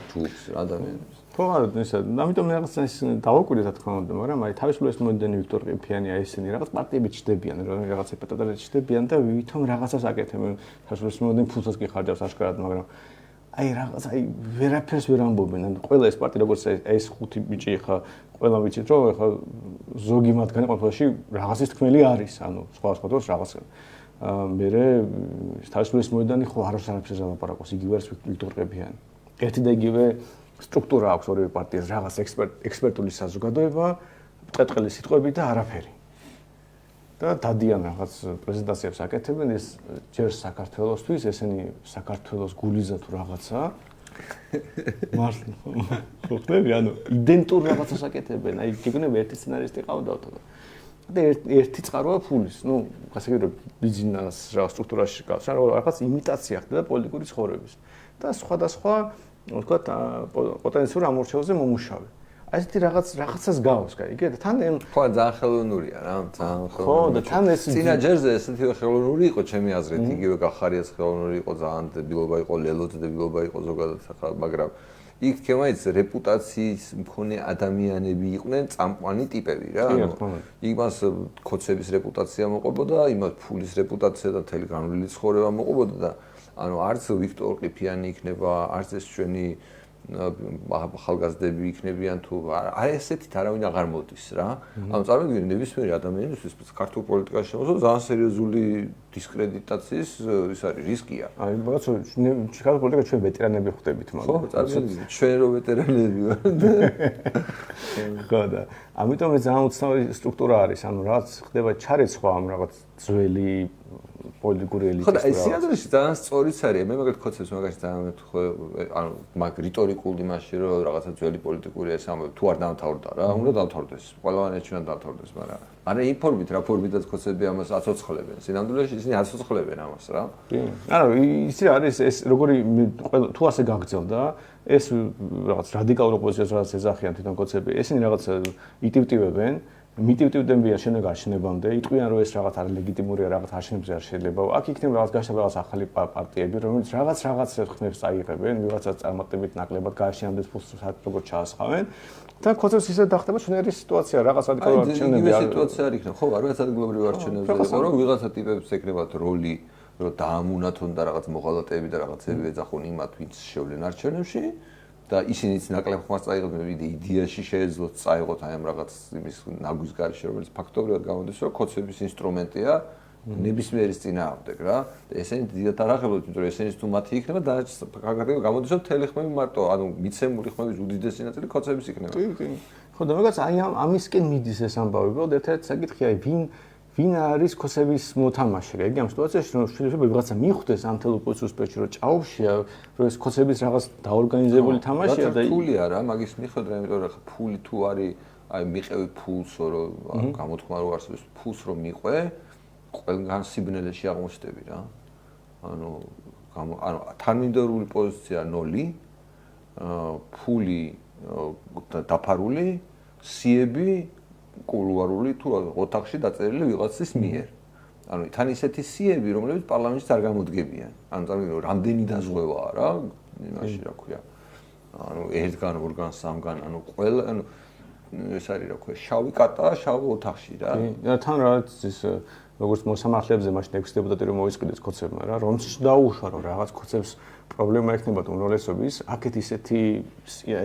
ჯგუფს რა ადამიანებს. ხო, არა, ისე, ამიტომ რაღაცა ის დავაკვირდე რა თქმა უნდა, მაგრამ აი თავისუფლების მომდენი ვიქტორ ყიფიანი აი ესენი რაღაც პარტიები ჩდებიან, რაღაცა პატარად ჩდებიან და ვითომ რაღაცას აკეთებენ. თავისუფლების მომდენი ფულსაც კი ხარჯავს აშკარად, მაგრამ აი რაღაცა აი ვერაფერს ვერ ამბობენ. ან ყველა ეს პარტია როგორც ეს ხუთი ბიჭი ხა, ყველა ვიცით რომ ხა ზოგი მათგანი ყოველში რაღაცის თქმელი არის, ანუ სხვა დროს რაღაც მე თავისუფლების მოედანი ხო არასდროს ლაპარაკობს იგივე არის ვიქტორ ყიფიანი. ერთი და იგივე სტრუქტურა აქვს ორივე პარტიას რაღაც ექსპერტული საზოგადოება, წეთყელი სიტყვები და არაფერი. და დადიან რაღაც პრეზენტაციებს აკეთებენ ეს ჯერ საქართველოსთვის, ესენი საქართველოს გულიზა თუ რაღაცა. მართლა ხო ხდები, ანუ იდენტურ რაღაცას აკეთებენ. აი გიგონები ერთი სცენარისტი ყავდათ და და ერთი წყაროა ფულის, ნუ გასაგებია ბიზნეს რა სტრუქტურაში გავს, რაღაც იმიტაცია ხდება პოლიტიკური ცხოვრების და სხვადასხვა, ვთქვათ, პოტენციურ ამორჩეულზე მომუშავე. აი ესეთი რაღაცას გავს, კაი, იგივე და თან ხო, ძალიან ხელოვნურია რა, ძალიან ხელოვნური. ხო, და თან ეს წინა ჯერზე ესეთი ხელოვნური იყო ჩემი აზრით, იგივე გახარიას ხელოვნური იყო, ძალიან დებილობა იყო, ლელოც დებილობა იყო ზოგადად ახლა, მაგრამ იქ თემაიც რეპუტაციის მქონე ადამიანები იყვნენ წამყვანი ტიპები რა. იმას ქოცების რეპუტაცია მოყვებოდა, იმას ფულის რეპუტაცია და მთელი განვლილი ცხოვრება მოყვებოდა და ანუ არც ვიქტორ ყიფიანი იქნება, არც ეს ჩვენი ახალგაზრდები იქნებიან თუ არ ესეთით არავინ აღარ მოდის რა. ანუ წარმოგიდგენთ ნებისმიერი ადამიანისთვის ქართულ პოლიტიკაში შემოსვლა ძალიან სერიოზული დისკრედიტაციის ის არის რისკია. აი ბაცო ქართულ პოლიტიკაში ჩვენ ვეტერანები ხვდებით მაგრამ ხო წარმოგიდგენთ ჩვენ რო ვეტერანები ვართ. ხო და ამიტომ ეს ძალიან უცნაური სტრუქტურა არის ანუ რაც ხდება ჩარეცხვა ამ რაღაც ძველი პოლიტიკური ელიტის. ხო და ეს სიადრეში ძალიან სწორიც არის. მე მაგათ ქოცებს მაგაში ძალიან ხო ანუ მაგ რიტორიკული მასში რომ რაღაცა ძველი პოლიტიკური ეს ამბობ თუ არ დამთავრდა რა, უნდა დამთავრდეს. ყველანაირად ჩვენ დამთავრდეს, მაგრამ არა იმ ფორმით რა ფორმითაც ქოცები ამას აცოცხლებენ. სინამდვილეში ისინი აცოცხლებენ ამას რა. არა, ისი არის ეს როგორი თუ ასე გაგრძელდა, ეს რაღაც რადიკალურ პოზიციას რაღაც ეძახიან თვითონ ქოცები. ესენი რაღაც იტივტივებენ მიტივტივდებიან შემდეგ არჩევნებამდე, იტყვიან რომ ეს რაღაც არ ლეგიტიმურია, რაღაც არჩევნებზე არ შეიძლება. აქ იქნება რაღაც გაშლება რაღაც ახალი პარტიები, რომელიც რაღაც ხმებს წაიღებენ, ვიღაცას წარმატებით ნაკლებად გაარჩენამდე ფულს როგორ ჩაასხავენ და ქოცებს ისე დახტება ჩვენერი სიტუაცია, რაღაც რადიკალური არჩევნები არის. სიტუაცია არ იქნება, ხო, რაღაც ადგილობრივ არჩევნებზე იყო, რომ ვიღაცა ტიპებს ეკნებათ როლი, რომ დაამუნათონ და რაღაც მოღალატეები და რაღაცები ეძახონ იმათ, ვინც შევლენ არჩევნებში. და ისინიც ნაკლებ ხმას წაიღებენ იდეაში შეეძლოთ წაიღოთ აი ამ რაღაც იმის ნაგვის გარშე რომელიც ფაქტობრივად გამოდის რომ ქოცების ინსტრუმენტია ნებისმიერის წინააღმდეგ რა და ესენი დიდად არ აღებულობთ იმიტომ რომ ესენის თუ მათი იქნება და კარგად გამოდის რომ მთელი ხმები მარტო ანუ მიცემული ხმების უდიდესი ნაწილი ქოცების იქნება ხო და მაგაც აი ამისკენ მიდის ეს ამბავი უბრალოდ ერთ-ერთი საკითხი აი ვინ არის ქოცების მოთამაშე? იგი ამ სიტუაციაში რომ შეიძლება ვიღაცა მიხვდეს ამ თელ ოპოზიციურ სპექტრში რომ ჭაობშია, რომ ეს ქოცების რაღაც დაორგანიზებული თამაშია და ფული არა, მაგის მიხედვით, იმიტომ რომ ფული თუ არის, აი მიყევი ფულს, რომ გამოთქმა რო არსებობს ფულს რომ მიყვე, ყველგან სიბნელეში აღმოჩნდები რა. ანუ თანმიმდევრული პოზიცია 0, ფული დაფარული სიები კულუარული თუ ოთახში დაწერილი ვიღაცის მიერ. ანუ თან ისეთი სიები, რომლებიც პარლამენტში არ გამოდგებიან. ანუ წარმოიდგინე, რამდენი დაზღვევაა რა, იმაში რა ქვია. ანუ ერთგან, ორგან, სამგან, ანუ ყველა, ანუ ეს არის რა ქვია, შავი კატა, შავი ოთახში რა. კი, თან რაღაც ის როგორც მოსამართლეებზე მაშინ 6 დეპუტატი რომ მოისყიდეს ქოცებმა რა, რომ დაუშვა რომ რაღაც ქოცებს პრობლემა ექნებათ უმრავლესობის, აქეთ ისეთი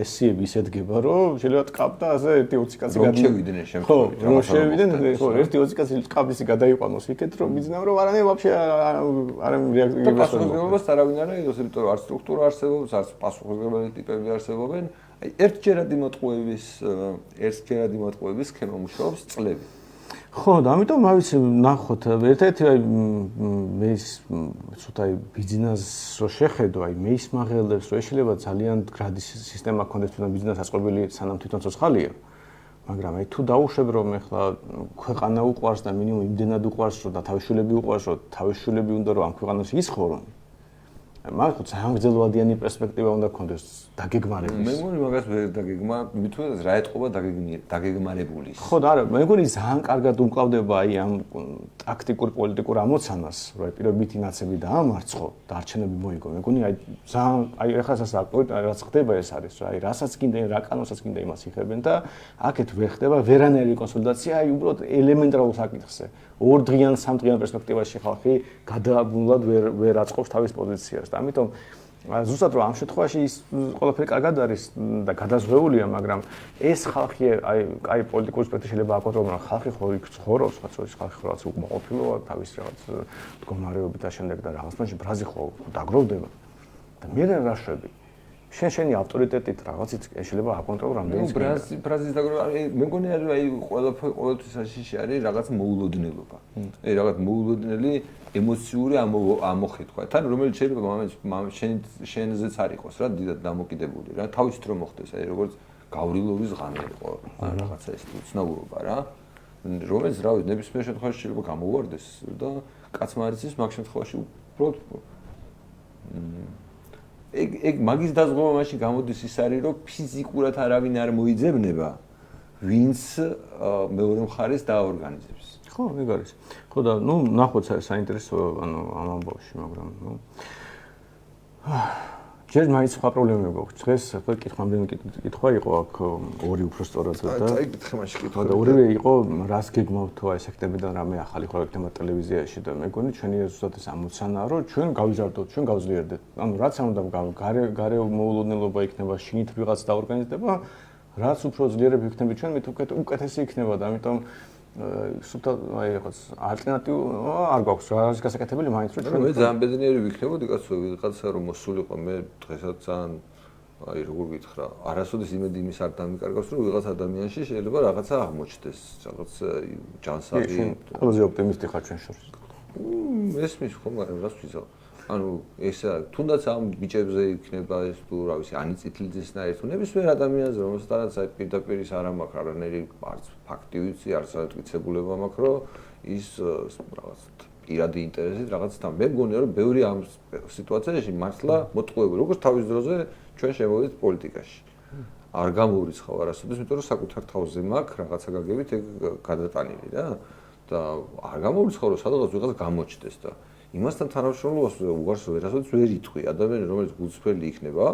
სიები ისედგება, რომ შეიძლება ტკაპ და ასე 1-20 კაცი გადავიდნენ შემთხვევით. ხო, რომ შევიდნენ, ხო, 1-20 კაცი ტკაპისი გადაიყვანოს იქეთ, რომ მიზნავ რომ არანაირ ვაფშე არ რეაქცია და პასუხისმგებლობას არავინ არ აქვს, იმიტომ რომ არც სტრუქტურა არსებობს, არც პასუხისმგებელი ტიპები არსებობენ. აი ერთჯერადი მოტყუების სქემა მუშაობს წლები. ხო, და ამიტომ ავიცი ნახოთ, ერთ-ერთი აი მე ცოტა ბიზნესს რო შეხედო, აი მე ისმაღელებს, რომ შეიძლება ძალიან გრადის სისტემა ქონდეს თვითონ ბიზნესს აწყობილი, სანამ თვითონ ცოცხალია. მაგრამ აი თუ დაუშვებ რომ ეხლა ქვეყანა უყვარს და მინიმუმ იმდენად უყვარს, რომ და თავისუფლები უყვარს, რომ თავისუფლები უნდა რომ ამ ქვეყანაში ისხორონ. მაგ ხო ძალიან გრძელვადიანი პერსპექტივა უნდა ქონდეს დაგეგმარების. მე მგონი მაგას ვერ დაგეგმა, მithumets რა ეთყობა დაგეგმარებულის. ხო და არა, მე მგონი ძალიან კარგად უმკლავდება აი ამ ტაქტიკურ პოლიტიკურ ამოცანას, რომ აი პირობითი ნაცები დაამარცხო და არჩევნები მოიგო. მე მგონი აი ძალიან აი ეხლა რაც ხდება ეს არის, რა აი რასაც კიდე რა კანონსაც კიდე იმას იხებენ და აქეთ ვერ ხდება ვერანაირი კონსოლიდაცია, აი უბრალოდ ელემენტარულ საკითხზე. 2 დღიან, 3 დღიან პერსპექტივაში ხალხი გადააბნულად ვერ აწყობს თავის პოზიციას. და ამიტომ ზუსტად რომ ამ შემთხვევაში ის ყველაფერი კარგად არის და გადაზღვეულია, მაგრამ ეს ხალხი აი კაი პოლიტიკური სპექტრი შეიძლება აკონტროლოს, მაგრამ ხალხი ხო იქ ცხოვრობს, ხალხი ხო რაღაც უკმაყოფილოა თავის რაღაც მდგომარეობით და შემდეგ და რაღაც მაშინ ბრაზი ხო დაგროვდება. და მე რა შვები? შენი ავტორიტეტით რაღაცით შეიძლება აკონტროლო რამდენიც ბრაზის დაგროვა მე მგონი აი ყოველთვის აშიში არის რაღაც მოულოდნელობა. აი რაღაც მოულოდნელი ემოციური ამოხეთქვა. თან რომელიც შეიძლება შენზეც არ იყოს რა, დიდად დამოკიდებული რა, თავისით რომ მოხდეს, აი როგორც გავრილოვის ღამე იყო, რაღაცა ეს უცნაურობა რა. რომელიც რა ვიცი, ნებისმიერ შემთხვევაში შეიძლება გამოვარდეს და კაცმა არ იცის მაგ შემთხვევაში უბრალოდ ეგ მაგის დაზღვევა მაშინ გამოდის ის არის, რომ ფიზიკურად არავინ არ მოიძებნება, ვინც მეორე მხარეს დააორგანიზებს. ხო, ეგ არის. ხო და ნუ ნახოთ საინტერესო ანუ ამ ამბავში, მაგრამ ნუ ჯერ მაინც სხვა პრობლემები გვაქვს. დღეს ხო კითხვამდე კითხვა იყო აქ ორი უფრო სწორად და აი კითხე მაშინ კითხვა. და ორივე იყო რას გეგმავთ თუ აი სექტემბრიდან რამე ახალი ხო ექნება ტელევიზიაში და მე მგონი ჩვენი ზუსტად ეს ამოცანაა, რომ ჩვენ გავიზარდოთ, ჩვენ გავძლიერდეთ. ანუ რაც არ უნდა გარე მოულოდნელობა იქნება, შინით ვიღაც დაორგანიზდება, რაც უფრო ძლიერები იქნება ჩვენ, მით უკეთესი იქნება და ამიტომ სულთან აი რაღაც ალტერნატივა არ გვაქვს რა არის გასაკეთებელი მაინც რომ ჩვენ მე ძალიან ბედნიერი ვიქნებოდი კაცო ვიღაცა რომ მოსულიყო მე დღესაც ძალიან აი როგორ გითხრა არასოდეს იმედი იმის არ დამიკარგავს რომ ვიღაც ადამიანში შეიძლება რაღაცა აღმოჩნდეს რაღაც ჯანსაღი ყველაზე ოპტიმისტი ხარ ჩვენ შორის ესმის ხო მაგრამ რას ვიზავ ანუ ესა თუნდაც ამ ბიჭებზე იქნება ეს თუ რა ვიცი ანი წითლიძესნაირი თუ ნებისმიერ ადამიანზე რომელსაც აი პირდაპირ ის არ მაქვს არანაირი არც ფაქტი ვიცი არც ატკიცებულება მაქვს რომ ის რაღაც პირადი ინტერესით რაღაც თან მე მგონია რომ ბევრი ამ სიტუაციაში მართლა მოტყუებული როგორც თავის დროზე ჩვენ შემოვიდეთ პოლიტიკაში არ გამოვრიცხავ არასოდეს იმიტომ რომ საკუთარ თავზე მაქვს რაღაცა გაგებით ეგ გადატანილი რა და არ გამოვრიცხავ რომ სადღაც ვიღაც გამოჩნდეს და იმასთან თანამშრომლობას უარს ვერასოდეს ვერ იტყვი ადამიანი რომელიც გულწრფელი იქნება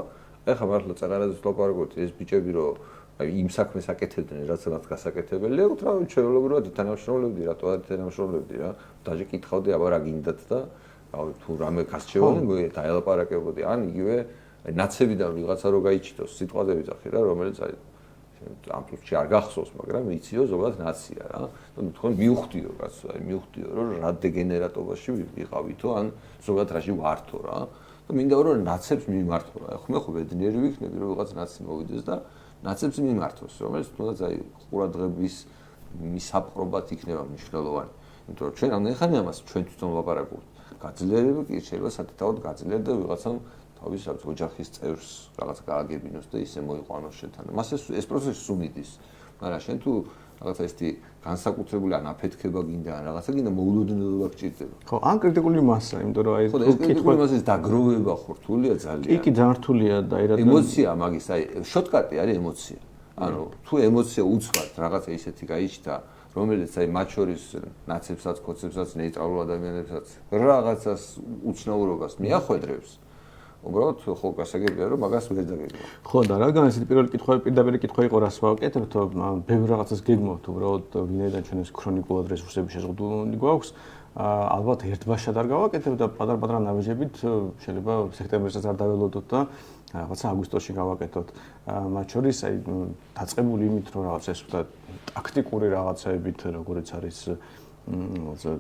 ეხლა მართლა წაღარაძეს ვლაპარაკობთ ეს ბიჭები რომ აი იმ საქმეს აკეთებდნენ რაც რაც გასაკეთებელია უთ რა ჩვეულებრივად თანამშრომლებდი რატო არ თანამშრომლებდი რა დაჟე კითხავდი აბა რა გინდათ და რავი თუ რამე გასჩევოდი დაელაპარაკებოდი ან იგივე აი ნაცებიდან ვიღაცა რო გაიჩიტოს სიტყვაზე ვიძახი რა რომელიც აი ამ ფაქტში არ გახსოვს მაგრამ იციო ზოგადად ნაცია რა და თქო მივხვდიო კაცო აი მივხვდიო რომ რა დეგენერატობაში ვიყავითო ან ზოგადად რაში ვართო რა და მინდა რომ ნაცებს მიმართო რა ხომ ხო ბედნიერი ვიქნები რომ ვიღაც ნაცი მოვიდეს და ნაცებს მიმართოს რომელიც თუნდაც აი ყურადღების მისაპყრობად იქნება მნიშვნელოვანი იმიტომ რომ ჩვენ ამდენხანი ამას ჩვენ თვითონ ვლაპარაკობთ გაძლიერება კი შეიძლება სათითაოდ გაძლიერდეს და ვიღაცამ თავის ოჯახის წევრს რაღაც გააგებინოს და ისე მოიყვანოს შენთან. მას ეს პროცესი სუნიდის. მაგრამ შენ თუ რაღაცა ესეთი განსაკუთრებული ან აფეთქება გინდა ან რაღაცა გინდა მოულოდნელობა გჭირდება. ხო, ან კრიტიკული მასა, იმიტომ რომ აი ხო, ეს კრიტიკული მასის დაგროვება ხო რთულია ძალიან. კი, ძალიან რთულია და აი რა ემოცია მაგის, აი შოტკატი არის ემოცია. ანუ თუ ემოცია უცბად რაღაცა ისეთი გაიჩნდა, რომელიც აი მათ შორის ნაცებსაც, კოცებსაც, ნეიტრალურ ადამიანებსაც რაღაცას უცნაურობას მიახვედრებს. უბრალოდ ხო გასაგებია რომ მაგას ვერ დაგეგმო. ხო და რადგან ესეთი პირველი კითხვა პირდაპირ კითხვა იყო რას ვაკეთებთ, ბევრ რაღაცას გეგმობთ, უბრალოდ ვინაიდან ჩვენ ეს ქრონიკულად რესურსები შეზღუდული გვაქვს, ალბათ ერთბაშად არ გავაკეთებ და პატარ-პატარა ნაბიჯებით შეიძლება სექტემბერსაც არ დაველოდოთ და რაღაცა აგვისტოში გავაკეთოთ. მათ შორის აი დაწყებული იმით რომ რაღაცა ეს ვთქვათ ტაქტიკური რაღაცაებით, როგორც არის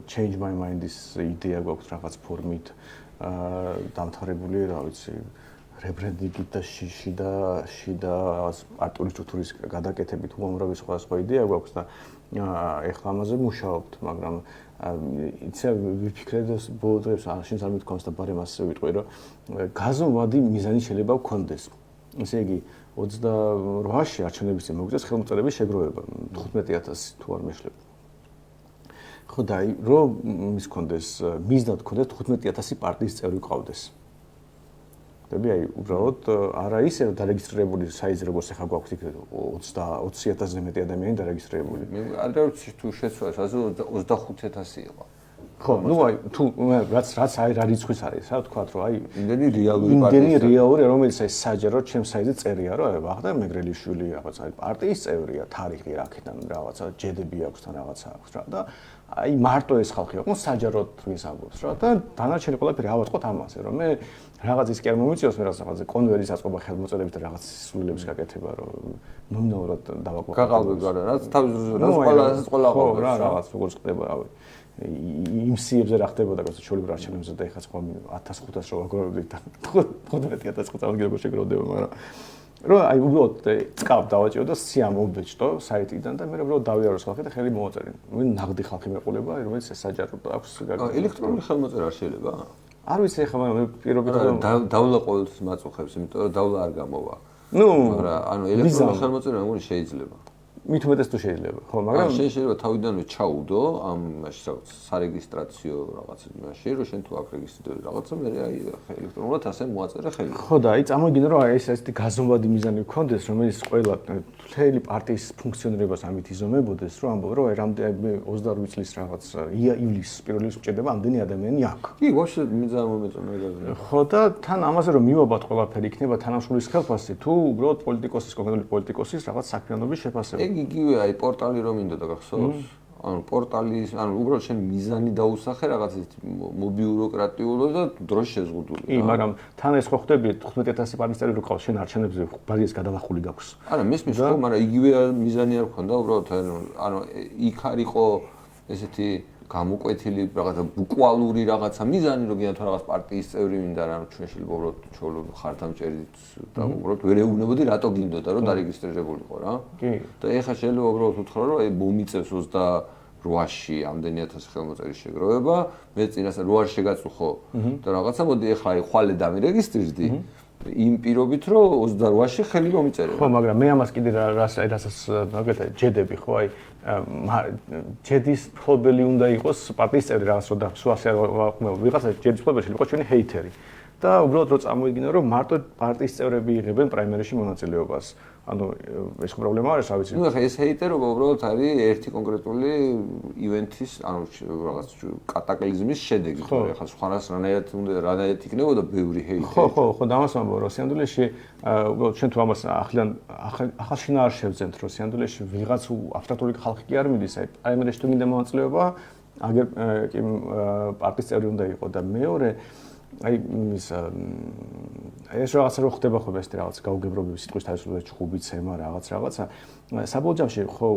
change my mind-ის იდეა გვაქვს რაღაც ფორმით დამთავრებული, რა ვიცი, რებრენდინგით და შიდა პარტიული სტრუქტურის გადაკეთებით უამრავი სხვა იდეა გვაქვს და ეხლა ამაზე მუშაობთ, მაგრამ იცი ვიფიქრეთ ბოლო დღეს შენს არ მithქვამს და ბარემ ასე ვიტყვი რომ გაზომვადი მიზანი შეიძლება გქონდეს. ესე იგი 28-ში არჩევნების წინ მოგწეს ხელმოწერების შეგროვება 15000 თუ არ მეშლები. ხო და აი რომ ის გქონდეს მიზნად გქონდეს 15000 პარტიის წევრი გყავდეს. ხდები აი უბრალოდ არა ისე რომ დარეგისტრირებული საიზი როგორც ახლა გვაქვს იქ 20000-ზე მეტი ადამიანი დარეგისტრირებული. არ დავიცი თუ შეცვალეს 25000 იყო. ხო, ნუ აი თუ რაც აი რა რიცხვის არის, რა ვთქვათ რომ აი იმდენი რეალური იმდენი რეალური რომელიც აი საჯარო ჩემს საიზე წერია რომ აი ვახდა მეგრელიშვილი რაღაცა აი პარტიის წევრია, თარიღი რაკეთან რაღაცა ჯედები აქვს თან რაღაცა აქვს რა და აი მარტო ეს ხალხი აქვს საჯაროდ ის ამბობს რა და დანარჩენი ყველაფერი ავატყოთ ამაზე რომ მე რაღაც ის კი არ მომიწევს მე რაღაცაზე კონვერის აწყობა ხელმოწერებით და რაღაც სულელების გაკეთება რომ ნომინალურად დავაკვირდო. გაყალბებ რა რაც თავის დროზე ყველა ხო რა რაღაც როგორც ხდება რავი. იმ სიებზე რა ხდებოდა გასაჩვეულებრივ არჩევნებზე და ეხლა სხვა 1500 რო ვაგროვებდით და 15000 წამოგილებო შეგროვდება მაგრამ რომ აი უბრალოდ წკავ დავაჭირო და სიამ ობეჭდო საიტიდან და მე უბრალოდ დავიაროს ხალხი და ხელი მოაწერენ. მე ნაღდი ხალხი მეყოლება რომელიც საჯარო აქვს ელექტრონული ხელმოწერა არ შეიძლება? არ ვიცი ეხლა მე პირობით დავლა ყოველთვის მაწუხებს, იმიტომ რომ დავლა არ გამოვა. ნუ მაგრამ ანუ ელექტრონული ხელმოწერა მეგონი შეიძლება. მით უმეტეს თუ შეიძლება, ხო, მაგრამ შენ შეიძლება თავიდანვე ჩაუდო ამ მაშინ რაღაც სარეგისტრაციო რაღაც მაშინ რომ შენ თუ აქ რეგისტრირდი რაღაცა მე აი ელექტრონულად ასე მოაწერე ხელი. ხო და აი წამოგიდგენ რომ აი ეს ესეთი გაზომვადი მიზანი გქონდეს, რომელიც ყველა მთელი პარტიის ფუნქციონირებას ამით იზომებოდეს, რომ ამბობ რომ აი რამდენი 28 წლის რაღაც ივლისის პირველ ის გჭირდება ამდენი ადამიანი აქ. კი, ვაფშე მიზანი მომეწონა ეგრე. ხო და თან ამაზე რომ მივაბად ყველაფერი იქნება თანამშრომლის ხელფასი თუ უბრალოდ პოლიტიკოსის კონკრეტული პოლიტიკოსის რაღაც საქმიანობის შეფასება. იგივე აი პორტალი რომ მინდოდა გახსოვს? ანუ პორტალის, ანუ უბრალოდ შენ მიზანი დაუსახე რაღაც მობიუროკრატიულო და დროშ შეზღუდული. კი, მაგრამ თან ეს ხო ხდები 15000 პარტიის წევრი რო ყავს შენ არჩევნებზე ბაზის გადალახული გაქვს. არა, მესმის ხო, მაგრამ იგივე მიზანი არ ქონდა უბრალოდ ანუ იქ არისო ესეთი გამოკვეთილი რაღაცა ბუკვალური რაღაცა მიზანი რომ გინდა თუ რაღაც პარტიის წევრი მინდა რა ჩვენ შეიძლება უბრალოდ ჩოლო ხარდამჭერით და უბრალოდ ვერ ეუბნებოდი რატო გინდოდა რომ დარეგისტრირებულიყო რა. კი. და ეხლა შეიძლება უბრალოდ უთხრა რომ აი მომიწევს 28-ში ამდენი 1000 ხელმოწერის შეგროვება, მე წინასწარ 8-ში შეგაწუხო და რაღაცა მოდი ეხლა აი ხვალე დამირეგისტრირდი. იმ პირობით რომ 28-ში ხელი მომიწერება. ხო, მაგრამ მე ამას კიდე რასაც მაგალითად ჯედები ხო აი ჯედის მფლობელი უნდა იყოს პარტიის წევრი რაღაც რო და სულ ასე ვიღაცა ჯედის მფლობელი იყო ჩვენი ჰეითერი. და უბრალოდ რო წამოიდგინო რომ მარტო პარტიის წევრები იღებენ პრაიმერიში მონაწილეობას. ანუ ეს პრობლემა არის, რა ვიცი. ნუ ახლა ეს ჰეიტერობა უბრალოდ არის ერთი კონკრეტული ივენთის, ანუ რაღაც კატაკლიზმის შედეგი. ახლა სხვანაირად რანაირად იქნებოდა ბევრი ჰეიტერი. ხო, და ამას ვამბობ, რომ სიანდულეში უბრალოდ ჩვენ თუ ამას ახალშინა არ შევძენთ, რომ სიანდულეში ვიღაც აბსტრაქტული ხალხი კი არ მიდის, აი პრაიმერიში თუ მინდა მონაწილეობა, აგერ კი პარტიის წევრი უნდა იყო და მეორე აი ეს რაღაცა რო ხდება ხო ეს რაღაც გაუგებრობები სიტყვის თავისუფლება ჭუბი ცემა რაღაცა საბოლოო ჯამში ხო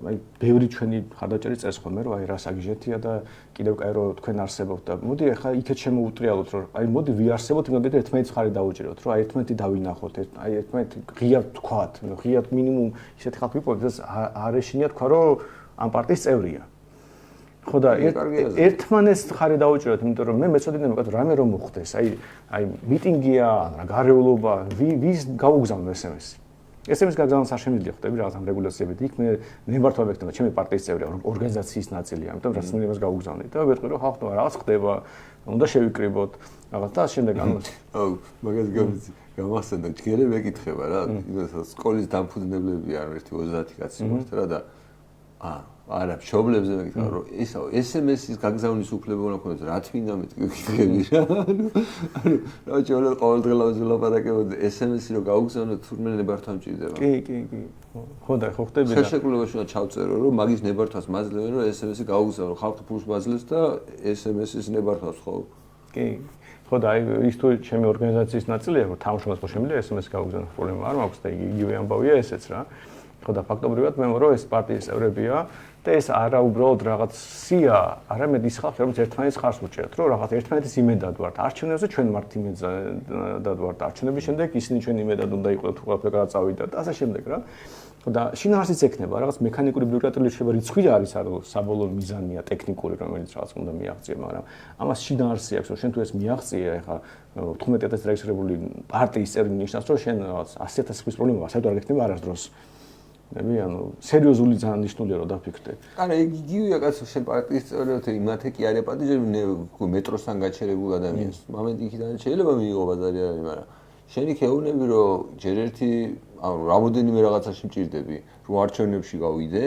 აი ბევრი ჩვენი ხარდაჭერი წეს ხოლმე რომ აი რას აგიჟეთია და კიდევ კაი რომ თქვენ არსებობთ და მოდი ახლა იქეთ შემოუტრიალოთ რომ აი მოდი ვიარსებოთ იმდენ ერთმანეთს ხარი დაუჭიროთ რომ აი ერთმანეთი დავინახოთ აი ერთმანეთი ღიად თქვათ ღიად მინიმუმ ისეთი ხალხი ვიპოვოთ ეს არ ეშინია თქვა რომ ამ პარტიის წევრია ხო და ერთმანეთს ხარი დაუჭიროთ, იმიტომ რომ მე მეწოდინე მოკეთ რამე რომ მოხდეს, აი მიტინგია, რა გარეულობა, ვის გაუგზავნო SMS-ი. SMS გაგზავნას არ შემიძლია ხვდები რაღაც ამ რეგულაციებით. იქ მე ნებართვა ვექნება, ჩემი პარტიის წევრია, ორგანიზაციის ნაწილია, ამიტომ რაც უნდა იმას გავუგზავნით და ვეტყვი რომ ხალხმა რაღაც ხდება, უნდა შევიკრიბოთ, რაღაც და შემდეგ ანუ აუ, მაგას გამახსენდა, ჯგერე მეკითხება რა, იმასაც სკოლის დამფუძნებლები არ ერთი 30 კაცი მოხდა რა და არა, მშობლებზე მეკითხა რომ SMS-ის გაგზავნის უფლება უნდა ქონდეს, რა თქმა უნდა მეკითხები რა. ანუ რა შეიძლება ყოველდღიურად ვილაპარაკებოდი SMS-ი რომ გავუგზავნოთ თურმე ნებართვა მჭირდება. კი. ხო და ხო ხდები და ხელშეკრულებაში უნდა ჩავწერო რომ მაგის ნებართვას მაძლევენ რომ SMS-ი გავუგზავნო, ხალხი ფულს მაძლევს და SMS-ის ნებართვას ხო? კი. ხო და აი ის თუ ჩემი ორგანიზაციის ნაწილია, რომ თამაშობას ხო შემიძლია SMS გავუგზავნო, პრობლემა არ მაქვს და იგივე ამბავია ესეც რა. ხო და ფაქტობრივად მე რომ ეს პარტიის წევრებია და ეს არა უბრალოდ რაღაც სია, არამედ ის ხალხი, რომელიც ერთმანეთს ხარს უჭერთ, რომ რაღაც ერთმანეთის იმედად ვართ. არჩევნებზე ჩვენ ვართ იმედად ვართ. არჩევნების შემდეგ ისინი ჩვენ იმედად უნდა იყვნენ თუ ყველაფერი გადაწავიდა და ასე შემდეგ რა. და შინაარსიც ექნება, რაღაც მექანიკური ბიუროკრატიული რჩება რიცხვი არის საბოლოო მიზანია ტექნიკური, რომელიც რაღაც უნდა მიაღწიო, მაგრამ ამას შინაარსი აქვს, რომ შენ თუ ეს მიაღწიე, ეხლა 15000 რეგისტრირებული პარტიის წევრი ნიშნავს, რომ შენ რაღაც 100000 ხმის პრობლემა საერთოდ არ ექნება არასდროს. ანუ სერიოზული ძალიან ნიშნულია რომ დაფიქრდე. არა, იგივეა კაცო, შენ პარტიის წევრიოთ, იმათე კი არის პატიჟები მეტროსთან გაჩერებულ ადამიანს. მომენტ იქიდან შეიძლება მიიღო ბაზარი არის, მაგრამ შენ იქ ეუბნები რომ ჯერ ერთი ანუ რამოდენიმე რაღაცაში მჭირდები, რომ არჩევნებში გავიდე,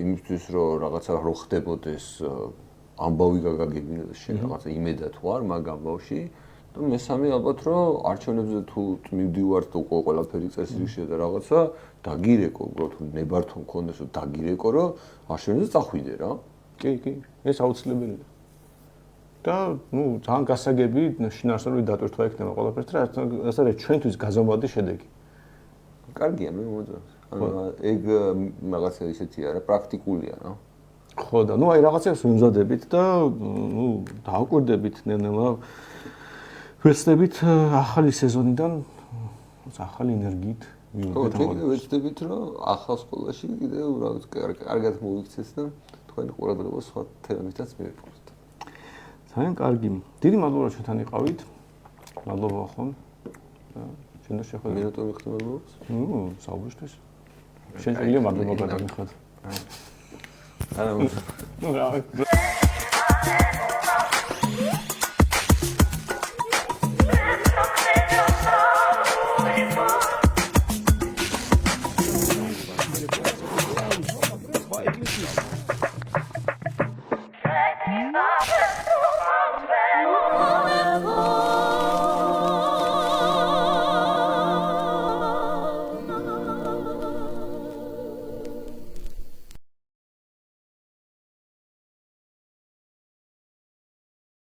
იმისთვის რომ რაღაცა რო ხდებოდეს ამბავი გაგაგებინოს შენ რაღაცა იმედად ვარ მაგ ამბავში. და მესამე ალბათ რომ არჩევნებზე თუ მივდივართ და უკვე ყველაფერი წესრიგშია და რაღაცა დაგირეკო, უბრალოდ თუ ნებართვა მქონდეს რომ დაგირეკო რომ არჩევნებზე წახვიდე რა. კი, ეს აუცილებელია. და ნუ ძალიან გასაგები შინაარსობრივი დატვირთვა ექნება ყველაფერს და ასე არის ჩვენთვის გაზომვადი შედეგი. კარგია მე მომწონს. ანუ ეგ რაღაცა ისეთია რა, პრაქტიკულია რა. ხო და ნუ აი რაღაცებს ვიმზადებით და ნუ დააკვირდებით ნელ-ნელა ვეცდებით ახალი სეზონიდან ახალი ენერგიით მივიდეთ. ხო, ვეცდებით რომ ახალ სკოლაში კიდევ რაღაც კარგად მოვიქცეს და თქვენ ყურადღება სხვა თემებითაც მივიპოვოთ. ძალიან კარგი. დიდი მადლობა ჩვენთან იყავით. მადლობა ხომ. ჩვენ და შეხვედრა. მინუტო მიხდომებს? საუბრისთვის. შენ შეიძლება მადლობა გადაგიხადო. არა. ნუ რა.